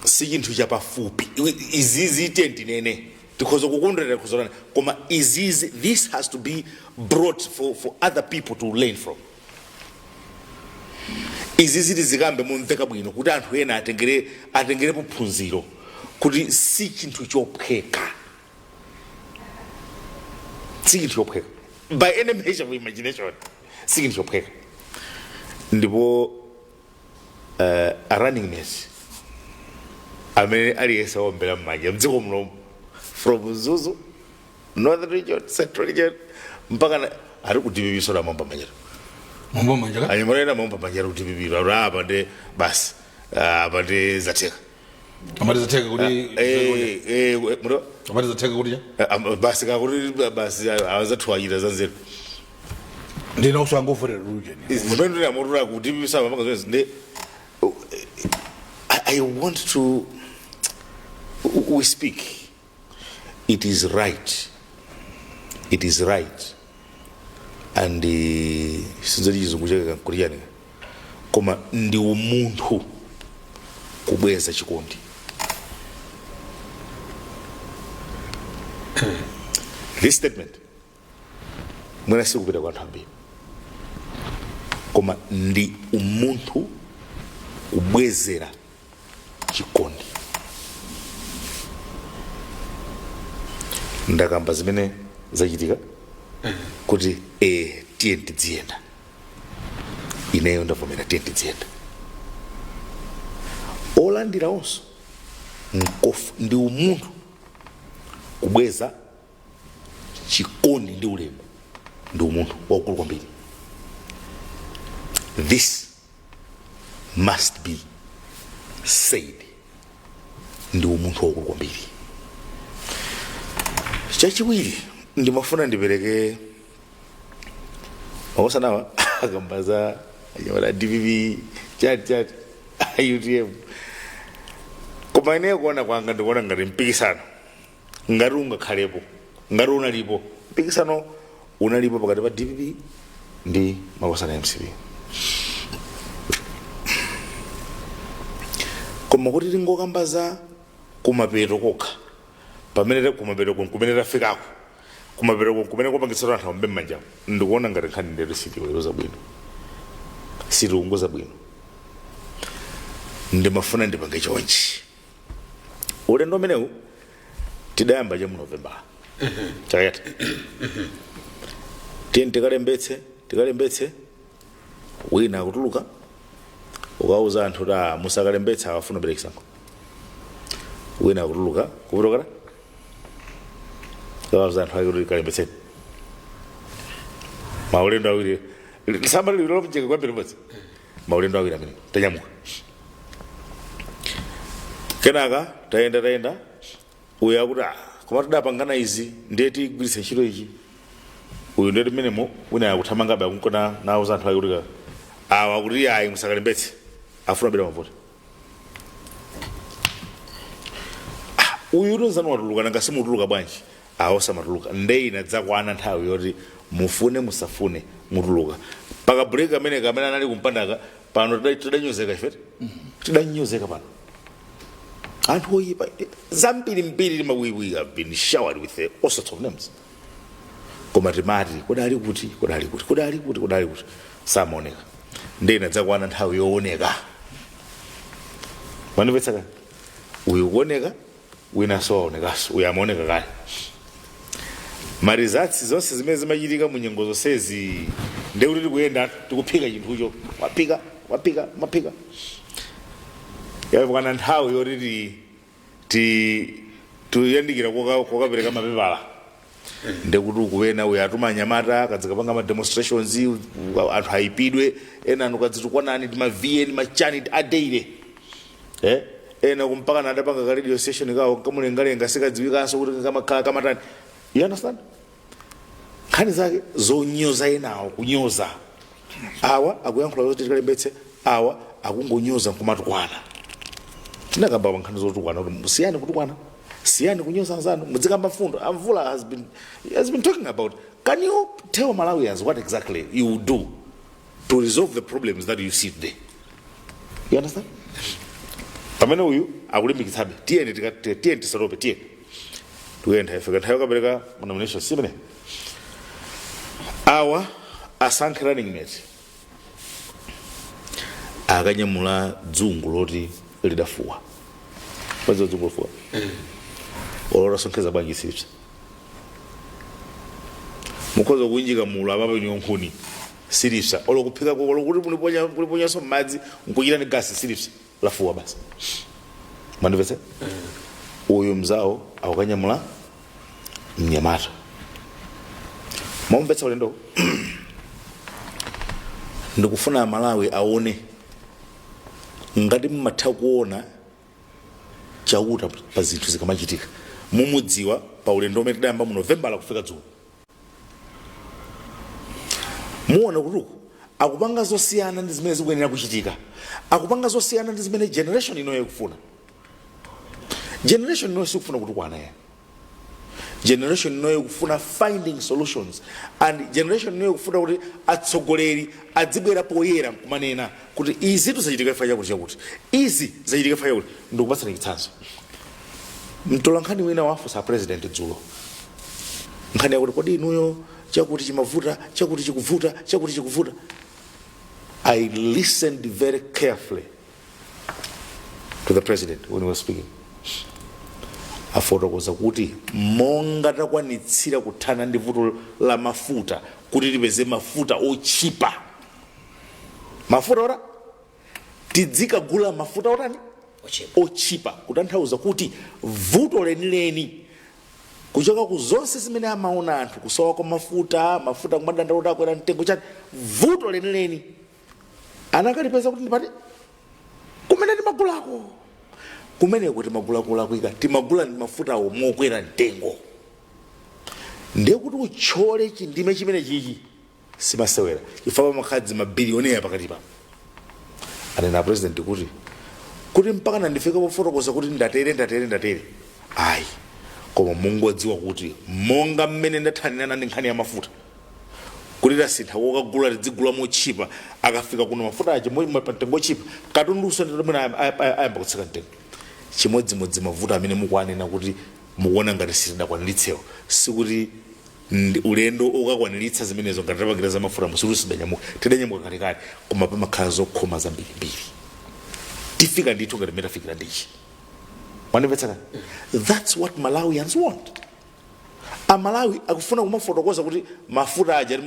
si chinthu chapafupi izizi tendinene tikhoza kukondwerera kuzolana koma izizi this has to be brought for other people to learn from. Izizi tizikambe mumveka bwino kuti anthu ena atengerepo phunziro kuti si chinthu chopheka, si chinthu chopheka by any measure of imagination, si chinthu chopheka. Ndipo a running mess amene aliyesa wombera mmanja mdziko muno from Zuzu, Northern region, Central region, mpaka ari kudibibiso la mambo manjero. Mambo manjero? Anyamorena mambo manjero kudibibiso. Raba de bas, abade zateka. Amade zateka kudi? Muro? Amade zateka kudi ya? Basi kakuri basi awaza tuwajira zanziru. Ndi na uswango for the region. Zimendo ya morura kudibibiso mambo manjero. I want to, we speak. It is right. It is right. And sinzali chizungu Korean koma ndi umuntu kubweza chikondi. This statement mwana sikupita kwa nthambi koma ndi umuntu kubwezera chikondi. Ndakamba zimene zachitika kuti tiye tidzienda ineyo ndavomera tiye tidzienda olandira onso nkofu ndi umuntu kubweza chikondi ndi ulemu ndi umuntu waukulu kwambiri. This must be said. Ndi umuntu waukulu kwambiri. Chachiwiri ndimafuna ndipereke osanawa akambaza yawala DVB chat UTM koma ine kuona kwanga ndikuona ngati mpikisano ngati ungakhalepo ngati unalipo mpikisano unalipo pakati pa DVB ndi makosana MCP koma kuti tingokambaza kumapeto kokha pamene kumapeto kumene tafikako kumapeto kumene kwapangisira anthu ambe mmanja ndikuona ngati nkhani ndero sitiweroza bwino sitiungoza bwino ndimafuna ndipange chonchi ulendo umenewu tidayamba cha mu November chakayata tikalembetse wina akutuluka ukauza anthu ta musakalembetsa awafuna bereki sango wina akutuluka kupitokana ukauza anthu akuti kalembetse maulendo awiri samba lilo mjeke kwa mbiribodzi maulendo awiri amene tanyamuka kenaka tayenda uya kuti koma tidapangana izi ndiye tigwiritse ntchito ichi uyu ndiye timenemo wina akuthamangabe akunkona nauza anthu akuti awa kuti ayi musakalembetse afuna bera mavoti uyu unozanu watuluka nanga simutuluka bwanji awo samatuluka ndeina dzakwana nthawi yoti mufune musafune mutuluka paka break amene anali kumpandaka pano tidanyozeka ifete tidanyozeka pano anthu oyipa zambiri mbiri mawiwi have been showered with all sorts of names koma timati kudali kuti samaoneka ndena dzakwana nthawi yooneka manipetsaka uyu kuoneka wina soonekaso uyu amaoneka kale marizatsi zonse zimene zimachitika mu nyengo zonsezi ndekuti tikuyenda tikuphika chinthucho mapika yapakana nthawi yoti tuyandikira kokapereka mapepala ndekuti ukuwena uyu atuma anyamata kadzikapanga ma demonstrations anthu ayipidwe ena anu kadzitukwanani timavn machani adeire ena kumpaka nadapanga ka radio station kawo kamulengalenga sikadziwikanso kuti kamakhala kamatani. You understand? Nkhani zake zonyoza enawo kunyoza awa akuyankhula zoti tikalembetse awa akungonyoza nkumatukwana tinakamba nkhani zotukwana kuti siyani kunyoza anzanu mudzikamba mfundo amvula has been talking about. Can you tell Malawians what exactly you do to resolve the problems that you see today. You understand? Pamene uyu akulimbikitsabe tiye tisalope tiye tuyenda ifika nthawi kapereka nomination simene awa asankhe running mate akanyamula dzungu loti lidafuwa pazo dzungu lofuwa olora sonkheza bwanji sipsa mukhoza kuinjika mulu apapo nyonkhuni siripsa olokuphika kuti muliponyaso madzi nkuchita ni gasi siripsa lafuwa basi mandivese uyu mzawo akukanyamula mnyamata mwamvetsa ulendo ndikufuna Malawi aone ngati mmatha kuona chauta pa zinthu zikamachitika mumudziwa pa ulendo umene tidayamba mu November kufika dzulo muona kuti akupanga zosiyana ndi zimene zikuyenera kuchitika akupanga zosiyana ndi zimene generation inoyo ikufuna generation inoyo sikufuna kuti kwana ya generation inoyo ikufuna finding solutions and generation inoyo ikufuna kuti atsogoleri adzibwera poyera kumanena kuti izi tusachitika ifa chakuti izi zachitika ifa chakuti ndikupatsani chitsanzo mtolankhani wina wafunsa president dzulo nkhani yakuti kodi inuyo chakuti chimavuta chakuti chikuvuta I listened very carefully to the president when he was speaking afotokoza kuti monga takwanitsira kuthana ndi vuto la mafuta kuti tipeze mafuta ochipa mafuta ora tidzikagula mafuta otani ochipa kutanthauza kuti vuto lenileni kuchoka ku zonse zimene amaona anthu kusowa kwa mafuta kumadandaulo akwera mtengo chani vuto lenileni anakalipeza kuti ndipati kumene timagulako kumene kuti magula kuika timagula ndi mafuta mokwera mtengo ndiye kuti uchole chindime chimene chichi simasewera ifapa makhadzi mabiliyonera pakati pa anena president kuti mpaka nandifika pofotokoza kuti ndatere ayi koma mungodziwa kuti monga mmene ndathanirana ndi nkhani ya mafuta kuti tasintha wokagula tidzigula mochipa akafika kuno mafuta ache mtengo chipa katundunso nditomwena ayamba kutsika mtengo chimodzimodzi mavuto amene mukuanena kuti mukuona ngati sitidakwaniritsewa sikuti ulendo okakwaniritsa zimenezo ngati tapangira za mafuta musulusi tidanyamuka katikati koma pamakhala zokhoma zambirimbiri tifika ndithu ngati mmene tafikira ndichi wanimvetsana that's what Malawians want Malawi akufuna kumafotokoza kuti mafuta aja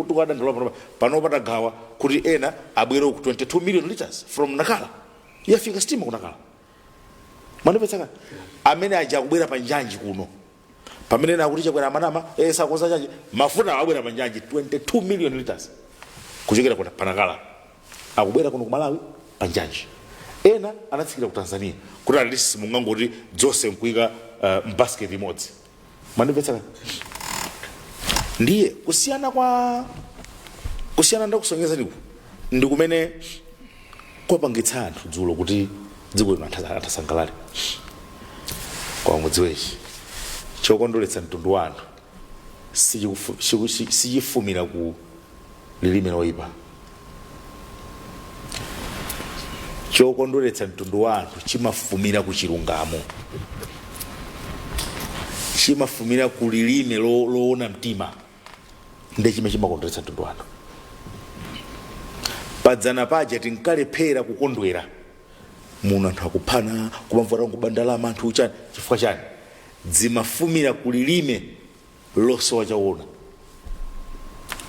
tukadandala pano patagawa kuti ena abwere ku 22 million liters from Nakala yafika stima ku Nakala manipetsaka amene aja kubwera panjanji kuno pamene nakuti chakwera manama sakonza chanji mafuta abwera panjanji 22 million liters kuchokera ku Nakala akubwera kuno ku Malawi panjanji ena anatsikira ku Tanzania kuti at least mungangoti dzose nkuika mbasket imodzi manipetsaka ndiye kusiyana ndakusonyeza ndi kumene kwapangitsa anthu dzulo kuti dziko lino atasangalale kwa mudziwechi chokondoletsa mtundu wa anthu sichifumira ku lilime loyipa chokondoletsa mtundu wa anthu chimafumira ku chilungamo chimafumira ku lilime loona mtima ndi chimene chimakondweretsa mtundu wa anthu padzana paja tinkalephera kukondwera muno anthu akuphana kumamvera kubandalama anthu uchani chifukwa chani dzimafumira ku lilime losowa chaona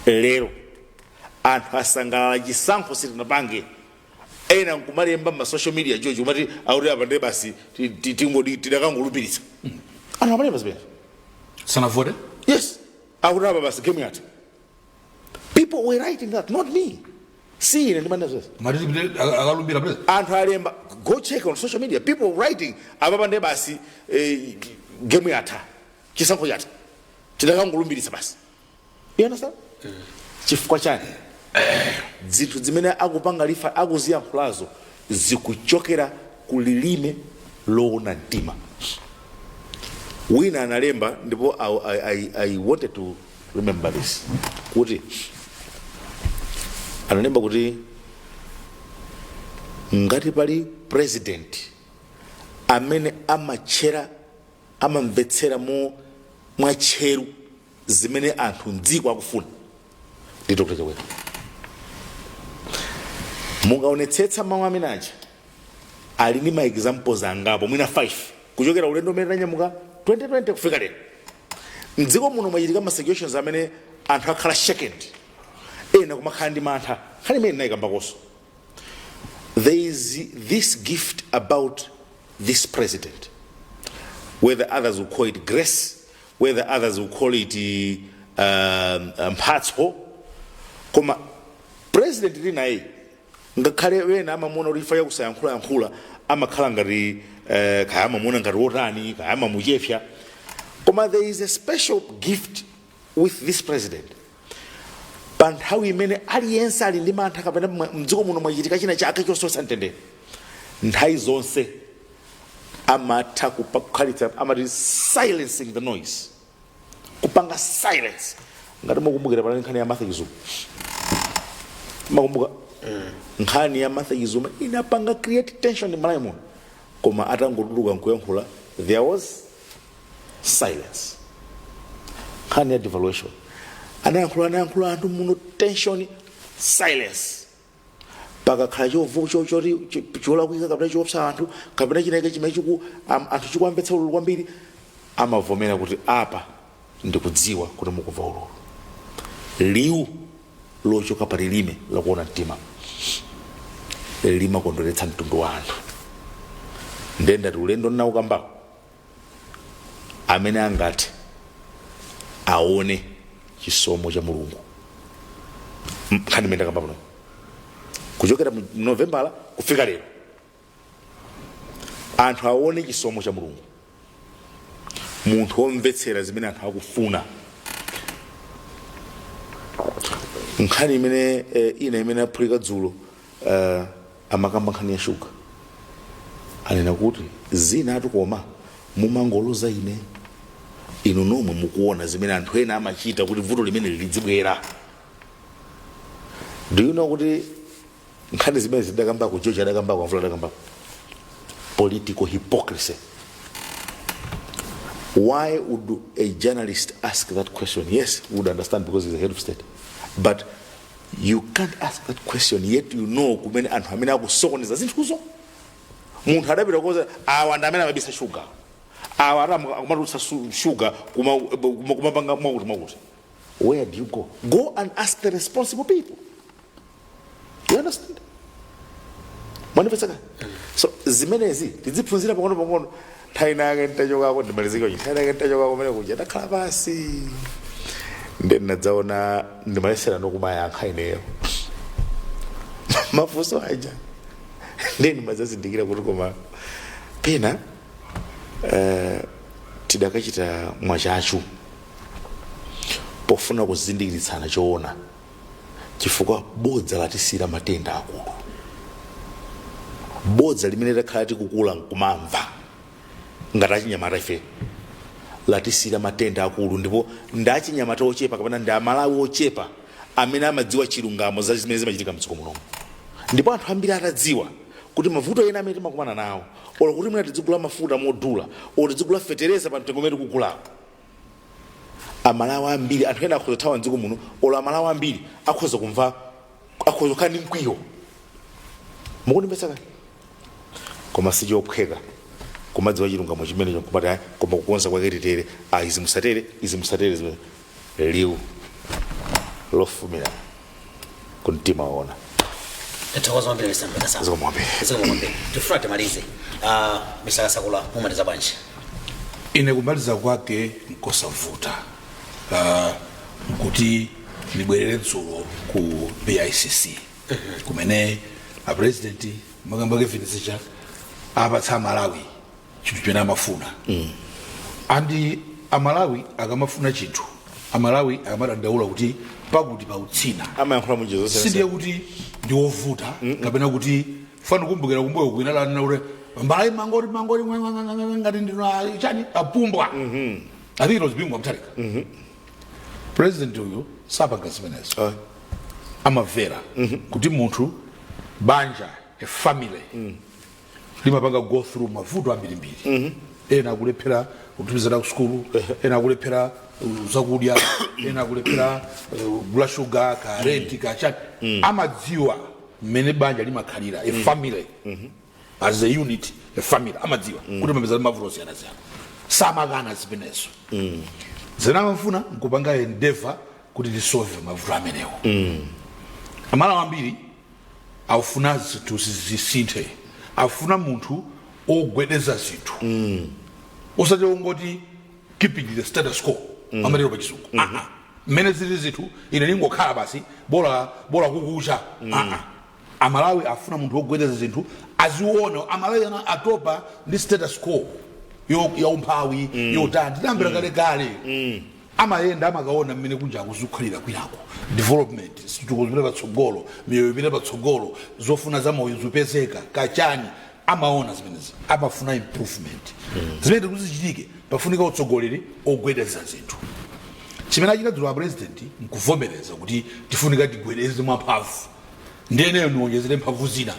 lero anthu asangalala chisankho sitinapange ena nkumalemba ma social media jojo umati auti apande basi tidakangolupiritsa anthu amalemba zimene sanavote yes auti apa basi game yathu people were writing that not me see and akalumbira president anthu alemba go check on social media people writing apapande basi game yatha chisankho yatha tidakangolumbiritsa basi you understand chifukwa chani zinthu zimene akupanga lifa akuziyankhulazo zikuchokera ku lilime loona mtima wina analemba ndipo I wanted to remember this kuti analemba kuti ngati pali president amene amamvetsera mwatcheru zimene anthu mdziko akufuna ndi Dr. Chakwera. Mukaonetsetsa mawu amene aja ali ndi ma examples angapo mwina 5 kuchokera ulendo umene tanyamuka 2020 kufika lero. Mdziko muno mwachitika ma situations amene anthu akhala shaken, ena kumakhala ndi mantha, khali imene nayikambakonso. There is this gift about this president, whether others will call it grace, whether others will call it mphatso, koma president linayi ngakhale wena amamuona kuti faya kusayankhula amakhala ngati kaya amamuona ngati wotani kaya amamuchepsa, koma there is a special gift with this president. Pa nthawi imene aliyense ali ndi mantha kapena mdziko muno mwachitika china chake chososa mtendere, nthawi zonse amatha kukhalitsa amati silencing the noise, kupanga silence. Ngati mukumbukira pala nkhani ya Martha Kizuma, makumbuka nkhani ya Martha Kizuma inapanga create tension in Malawi muno, koma atangoduluka nkuyankhula there was silence. Nkhani ya devaluation anayankhula anthu muno tension, silence. Pakakhala cholakwika kapena chiopsa anthu kapena chinake chimene anthu chikuamvetsa ululu kwambiri, amavomera kuti apa ndikudziwa kuti mukumva ululu. Liwu lochoka pa lilime lakuona mtima limakondweretsa mtundu wa anthu. Ndendati ulendo naukambako amene angati aone chisomo cha Mulungu nkhani menda kamba pano kuchokera mu Novembala kufika lero, anthu aone chisomo cha Mulungu, munthu womvetsera zimene anthu akufuna. Nkhani imene ina imene aphulika dzulo amakamba nkhani ya shuga, anena kuti zina atukoma mumangoloza inu nomwe mukuona zimene anthu ena amachita kuti vuto limene lidzibwera. Do you know kuti nkhani zimene zidakambako George adakambako Mvula adakambako political hypocrisy? Why would a journalist ask that question? Yes, we would understand because he's a head of state, but you can't ask that question yet you know kumene anthu amene akusokoneza zinthuzo. Munthu adapita koza awanda amene amabisa sugar, awara akumatulutsa sugar kumapanga mwakuti. Where do you go? Go and ask the responsible people. You understand? So zimenezi tidziphunzira pang'ono thainake ntachoka ndimalizike thainake ntachoka kumene kuja takhala basi ndinadzaona ndimalesera nokumayankha ineyo mafunso aja ndimazazindikira kuti koma pena tidakachita mwachachu pofuna kuzindikiritsana choona, chifukwa bodza latisira matenda akulu. Bodza limene lakhala tikukula kumamva ngati achinyamata ife latisira matenda akulu, ndipo ndachinyamata ochepa kapena ndi Amalawi ochepa amene amadziwa chilungamo za zimene zimachitika mdziko muno. Ndipo anthu ambiri atadziwa kuti mavuto ena amene timakumana nawo, olo kuti mwina tidzigula mafuta modula, olo tidzigula fetereza pa mtengo umene tikugulawo. Amalawi ambiri anthu ena akhoza kuthawa mdziko muno, olo Amalawi ambiri akhoza kumva, akhoza kukhala ndi mkwiyo. Mukundimvetsa kani? Koma sichophweka kumadziwa chilungamo chimene chokupata koma kukonza kwake titere izi musatere zimene liwu lofumira kumtima waona. Tatokoza mbele samba sasa. Zomwambe. Tufrate malize. Misala sakula mumaliza banje. Ine kumaliza kwake nkosavuta. Kuti libwerere dzulo ku BICC. Kumene a president magamba kefinisicha apatsa Malawi chinthu chimene amafuna. Andi Amalawi akamafuna chinthu, Amalawi akamadandaula kuti pakuti pautsina amayankhula munjezo sense sindiye kuti ndiwovuta kapena kuti fana kumbukira kumbuyo kuina lana ule Malawi mangori ngati ndino chani apumbwa. I think it was being Mtarika. President huyo sapanga zimenezo. amavera kuti munthu banja a family limapanga go through mavuto ambirimbiri ena akulephera kutumizana ku skulu ena akulephera zakudya ena akulephera blood sugar ka rent ka chat amadziwa mmene banja limakhalira a family as a unit a family amadziwa kuti mapeza mavuto osiyana-siyana samakana zimenezo zena amafuna nkupanga endeavor kuti lisolve mavuto amenewo amalawi ambiri afuna zinthu zisinthe afuna munthu ogwedeza zinthu osati ungoti keeping the status quo amatero pachizungu mmene zili zinthu ine ningokhala basi bora kukucha amalawi afuna munthu ogwedeza zinthu aziona amalawi atopa ndi status quo yaumphawi yotani tinambira kalekale amayenda amakaona mmene kunja kuzikhalira kwinako development situkuzipita patsogolo miyoyo ipita patsogolo zofuna zamoyo zipezeka kachani amaona zimenezi amafuna improvement zimene kuzichitike pafunika utsogoleri ogwedeza zinthu chimene achita dzulo president nkuvomereza kuti tifunika tigwedeze mwamphamvu ndiyeneyo niwonjezere mphamvu zina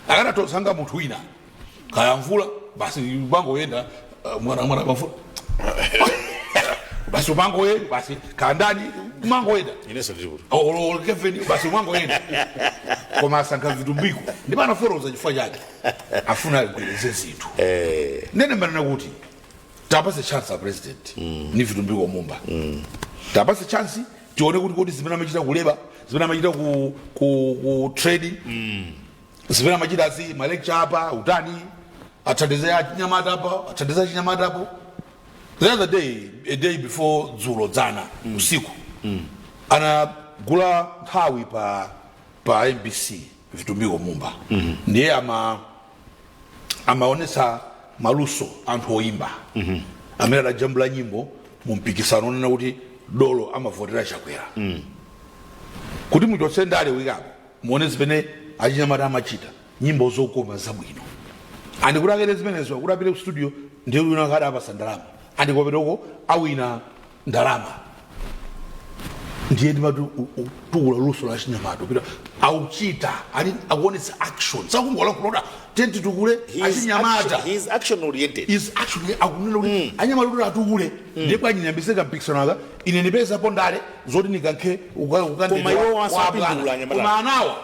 akanatosanga munthu wina kaya mvula basi bangoyenda mwana mafula basi umangoyenda basi kandani umangoyenda keveni basi umangoyenda koma asankha vitumbiko ndipana foroza chifukwa chake afuna agwedeze zinthu nene manena kuti tapase chance a president ni vitumbiko mumba tapase chance tione kuti zimene amachita kuleba zimene amachita ku trading zimene amachita asi malecture apa utani athandizira chinyamata apa athandizira chinyamata apo. The other day, a day before dzulo dzana usiku anagula nthawi pa MBC vitumbiko mumba ndiye amaonesa maluso anthu oyimba amene adajambula nyimbo mu mpikisano onena kuti dolo amavotera chakwera kuti muchotse ndale wikapo muone zimene achinyamata amachita nyimbo zokoma zabwino andikutakere zimenezo kuti apite ku studio ndiye wina akati apasa ndalama andikopetoko awina ndalama ndiye ndimati tukula luso la chinyamata pita auchita ali akuonesa action sakungola kulota tenti tukule achinyamata He's action oriented. is actually akunena kuti anyamata kuti atukule ndiye kwanyanyambiseka mpikisano aka ine ndipeza po ndale zoti nikankhe Koma anawa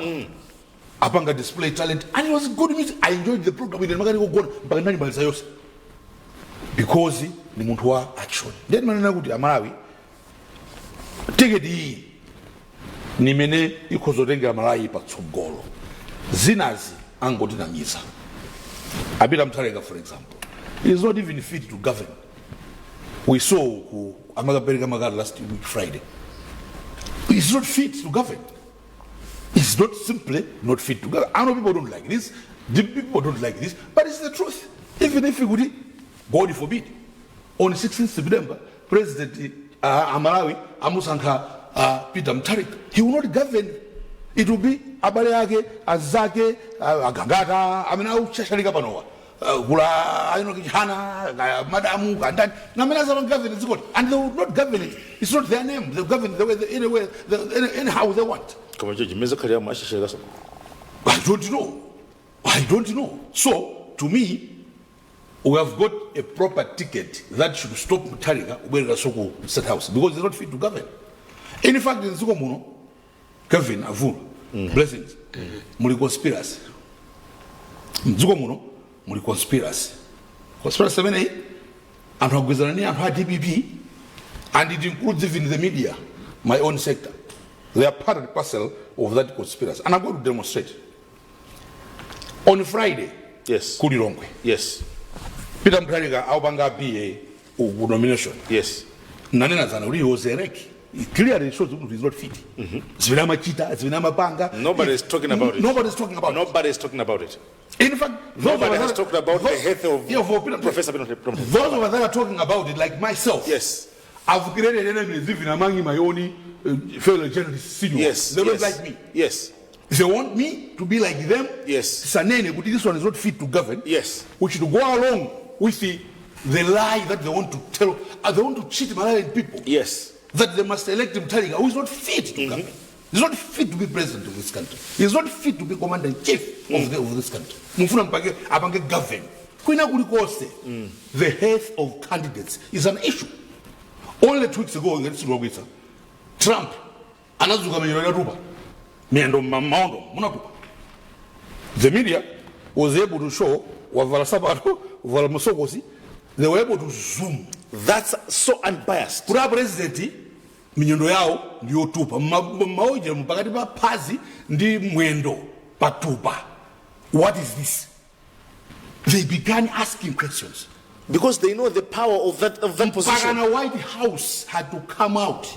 apanga display talent and it was good music. I enjoyed the program ine makani kugona mpaka ndani balisa yose because ni muntu wa action. Then manena kuti amalawi ticket iyi nimene ikhozotengera Malawi patsogolo zinazi angotinamiza apita Mutharika for example he is not even fit to govern. We saw amakapereka makala last week Friday. He is not fit to govern. It's not simply not fit to govern. I know people don't like this, the people don't like this, but it's the truth. Even if you would, God forbid, on 16th September, President Malawi Amusanka Peter Mutharika, he will not govern. It will be Abaleyake, Azake, Agangata, Chashalika Panoa, Gula, I know Hana, Madamu, Gandan, Namenas are governed, it's good. And they will not govern it. It's not their name. They'll govern the way anywhere, anyhow they want. I don't know. I don't know. So, to me, we have got a proper ticket that should stop Mutharika Ubelga Soko State House because he's not fit to govern. In fact, in Zukomuno, Kevin Avun, blessings, Muli conspiracy. Zukomuno, Muli conspiracy. Conspiracy 7A, and Hogwizarani and her DPP, and it includes even the media, my own sector. They are part and parcel of that conspiracy. And I'm going to demonstrate. On Friday, yes, Kulilongwe. Yes. Peter Mutharika aupanga PA nomination. Yes. Nanena zana uri ozereki. It clearly shows that he is not fit. Zvinama chita, zvinama panga. Nobody is talking about it. Nobody is talking about it. Nobody is talking about it. In fact, nobody has talked about the health of Professor Peter. Those of us that are talking about it, like myself. Yes. I've created enemies even among my own fellow journalists. Seniors. Yes. They don't like me. Yes. They want me to be like them. Yes. Sanene, but this one is not fit to govern. Yes. We should go along with the lie that they want to tell. They want to cheat Malawian people. Yes. That they must elect Mutharika, who is not fit to govern. He's not fit to be president of this country. He's not fit to be commander-in-chief of this country. Mufuna mpake apange govern. Kwina kulikose, the health of candidates is an issue. Only 2 weeks ago, Trump, anazuka menyoya tupa, miendo maondo, munatupa. The media was able to show, wavala sabato, wavala musokosi, they were able to zoom. That's so unbiased. Kura presidenti, minyendo yao, ndiyo tupa. Maoje mpakati pa pazi, ndi mwendo, patupa. What is this? They began asking questions. Because they know the power of that position. The White House had to come out.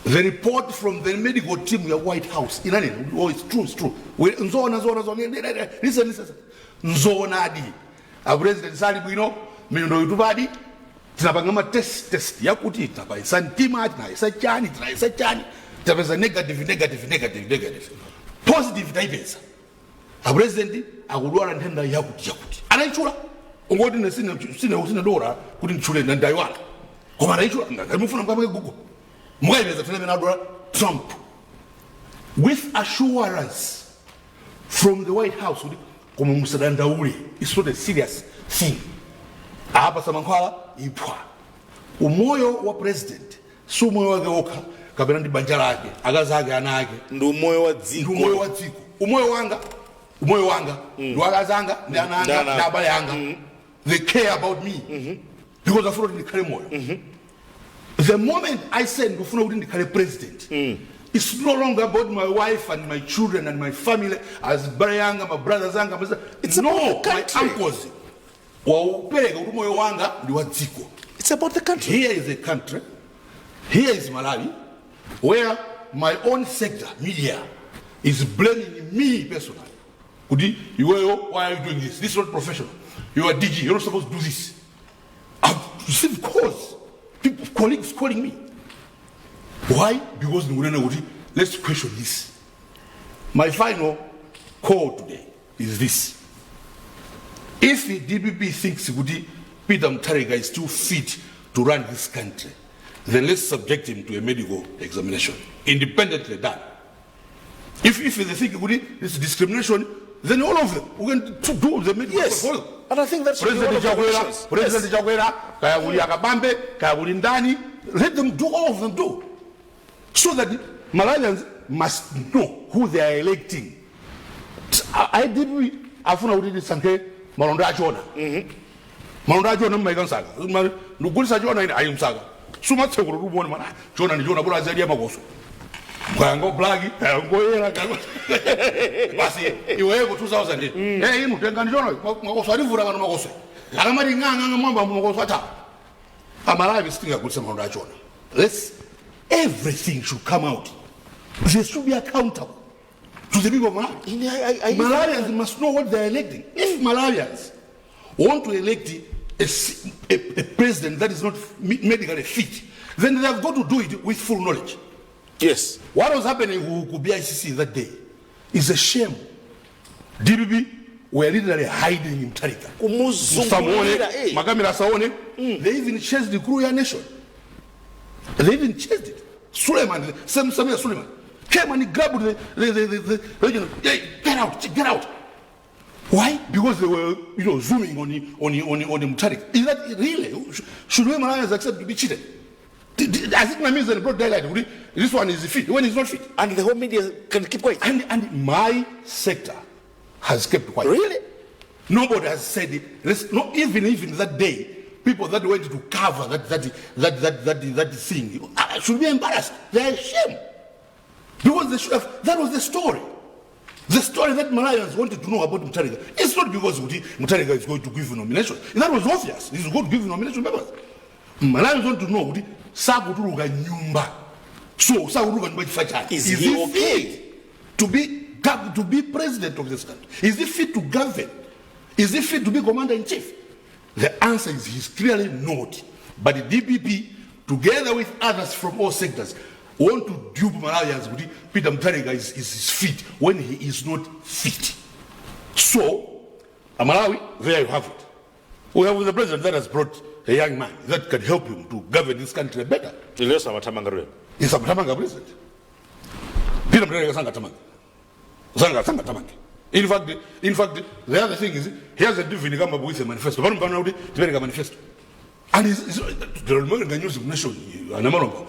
The report from the medical team of the White House. Oh, it's true, it's true. Listen. Nzona di. A president sali bwino, miundo yutubadi, tinapangama test. Yakuti, tapa isa ntima, tina isa chani, tapa isa negative. Positive taipesa. A president, agudwara ntenda yakuti. Anaichula. Ungoti nesine dora kuti nchule ndaiwala. Koma anaichula, ngamufuna mkamake Google. Mwaibeza tunebe na dora Trump. With assurance from the White House, koma musadanda ule. It's not a serious thing. Ahapa samankwala, ipwa. Umoyo wa president, su umoyo wake oka, kabena ndi banjala ake, agazage anake. Ndu umoyo wa dziko. Umoyo wanga, ndu agazanga, ndi ananga, ndi abale anga. They care about me. Because I follow the moyo. The moment I said, the president, it's no longer about my wife and my children and my family as Barayanga, my brothers, it's no, my uncles. It's about the country. Here is a country, here is Malawi, where my own sector, media, is blaming me personally. Why are you doing this? This is not professional. You are DG, you're not supposed to do this. I've received calls. Colleagues calling me. Why? Because let's question this. My final call today is this. If the DPP thinks Peter Mutharika is too fit to run this country, then let's subject him to a medical examination, independently done. If they think it's discrimination, then all of them we can do the medical. Yes. And I think that's President Jagwera, Kayabuli Akabambe, Kayabuli Ndani, let them do, all of them do. So that Malawians must know who they are electing. I did Afuna Udi Sanke, Malonda Jona. Malonda Jona Megansaga. Nugunsa Jona in Ayumsaga. Sumat Seguru Mana, Jona and Jona Brazadia Magoso. Go blaggy, go here. You were able 2000. Hey, you can go sorry for Magoso. I'm alive, still a good someone. Everything should come out. They should be accountable to the people of Malawi. Malawians must know what they are electing. If Malawians want to elect a president that is not medically fit, then they have got to do it with full knowledge. Yes. What was happening with BICC that day is a shame. DPP were literally hiding in Tarika. They even chased the Kruya nation. They even chased it. Suleiman, Samir Suleiman, came and he grabbed the region. Hey, get out. Why? Because they were, zooming on the Mutarik. Is that really? Should we Malawians accept to be cheated? As it means in broad daylight, this one is fit, when it's not fit. And the whole media can keep quiet. And my sector has kept quiet. Really? Nobody has said it. Not even that day, people that went to cover that thing should be embarrassed. They are ashamed. Because they should have, that was the story. The story that Malawians wanted to know about Mutharika. It's not because Mutharika is going to give a nomination. That was obvious. He's going to give nomination papers. Malawians want to know Saguturuga Nyumba. So Saguturuga Nyumba is he okay to be president of this country? Is he fit to govern? Is he fit to be commander-in-chief? The answer is he's clearly not. But the DPP, together with others from all sectors, want to dupe Malawians with Peter Mutharika is fit when he is not fit. So, Malawi, there you have it. We have the president that has brought a young man that can help him to govern this country better. He's a Matamanga president. Peter Mtereka sanga tamange. In fact, the other thing is, here's a different come up with a manifesto. Manifesto. And it's the American News Nation, Abanga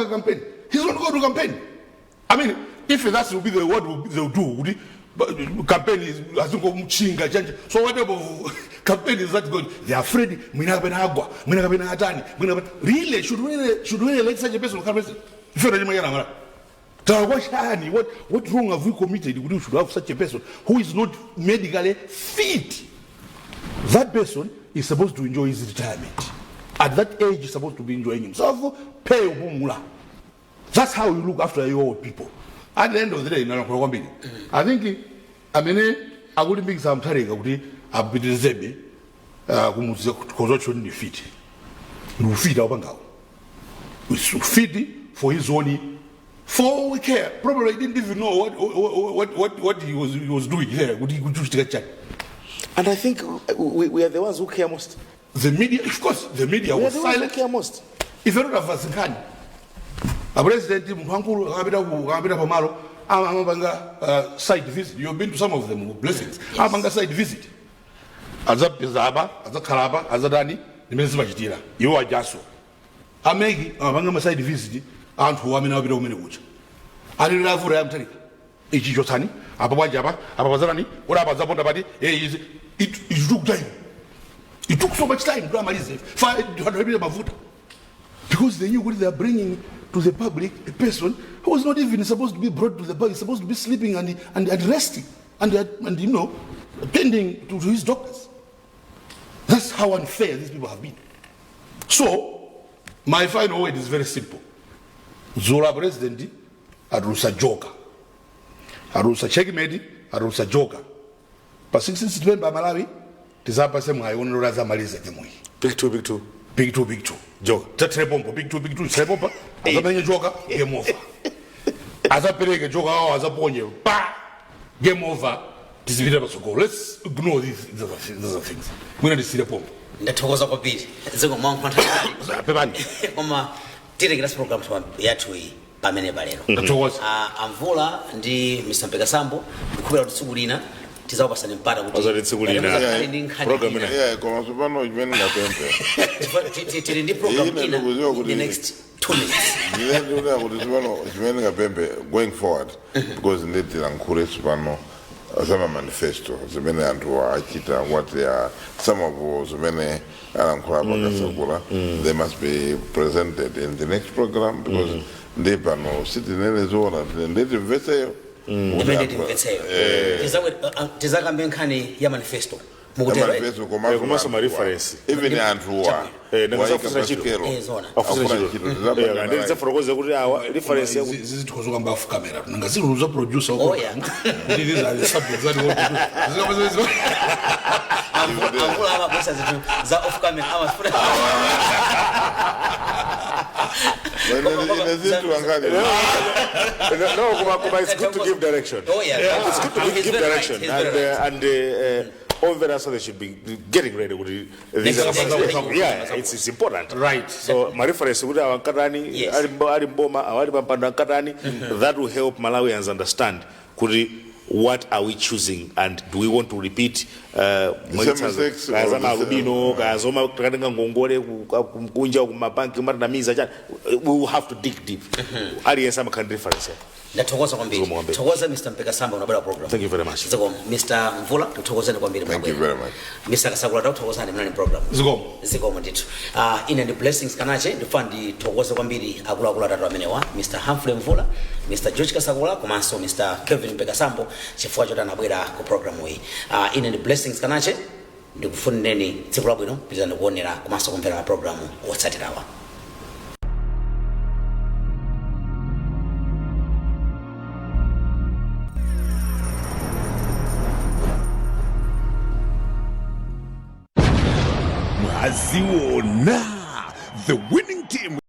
campaign. He's not going to campaign. I mean, if that will be the word they'll do, campaign is so whatever campaign is that good, they are afraid. Really, should we elect such a person? What wrong have we committed? We should have such a person who is not medically fit. That person is supposed to enjoy his retirement. At that age, he's supposed to be enjoying himself. Pay mula. That's how you look after your old people. At the end of the day, I think, I wouldn't think some time ago, I've been the Zebe, defeat. We feed our bank. We feed for his own. For we care. Probably he didn't even know what he was doing there. And I think we are the ones who care most. The media, of course, the media was silent. Who care most. If you're not a Vasikani, a president, Amabanga site visit. You've been to some of them, blessings. Amabanga site visit. Azab Pizaba, Azakaraba, Azadani, the Mesmajitira. You are Jasso. Amegi, Amabanga site visit, and who am in Abido Minuch. I didn't have for Amtari. Ichijotani, Abawajaba, Abazani, what about Zabonabadi? It took time. It took so much time, Grandma is 500 Mavuta. Because they knew what they are bringing to the public, a person who was not even supposed to be brought to the public, supposed to be sleeping and resting and you know, attending to his doctors. That's how unfair these people have been. So, my final word is very simple. Zola president, Arusa Joka. Arusa Chekimedi, Arusa Joka. But since by Malawi, Tizapa Semai, Raza Maliza Temui. Big two. Big two. Joke. Big two. Trebompa. As a many joker, game over. As a perega joker, as a ponyo. Bah! Game over. This is video to go. Let's ignore these other things. We're going to see the pomp. That was a bit. It's a monk. Take this program to Yatui. Pamene Baleno. Amvula ndi Mr. Mpegasambo kubera tsugulina tizawapasana mpata kuti program ina koma supano imene ngapempe tiri ndi program ina in the next 2 minutes ndiyenda kuti supano imene ngapempe going forward because ndetira nkhure supano some manifesto zimene anthu achita what they are some of zimene alankhula pakasakula they must be presented in the next program because ndepano sitinene zoona ndeti mvetseyo tizakambe nkhani ya manifesto komanso ma reference even anthuwa ndizaforokoze kuti awa reference zizithokoza mbafu camera nangaziruza producer these are the subjects that we amvula amabosa zitu za off camera it's good to give direction. Oh yeah, it's good to give direction, and all the rest of they should be getting ready with these. Yeah, it's important. Right. So my reference to our Katani, that will help Malawians understand what are we choosing, and do we want to repeat we will have to dig deep. Ndatokoza kwambiri. Tokoza Mr. Mpegasambo unabala program. Thank you very much. Mr. Mvula tokozani kwambiri. Thank you very much. Mr. Kasagula tokozani mnani program. Zikomo nditu. Ine ndi blessings kanache ndifandi tokoza kwambiri akula tatu amenewa Mr. Humphrey Mvula, Mr. George Kasagula komanso Mr. Kevin Mpegasambo chifukwa choti anabwera ku program iyi. Ine ndi blessings kanache ndikufunireni tsiku labwino pizani kuonera komanso kumvera program otsatirawa. Aziona, the winning team.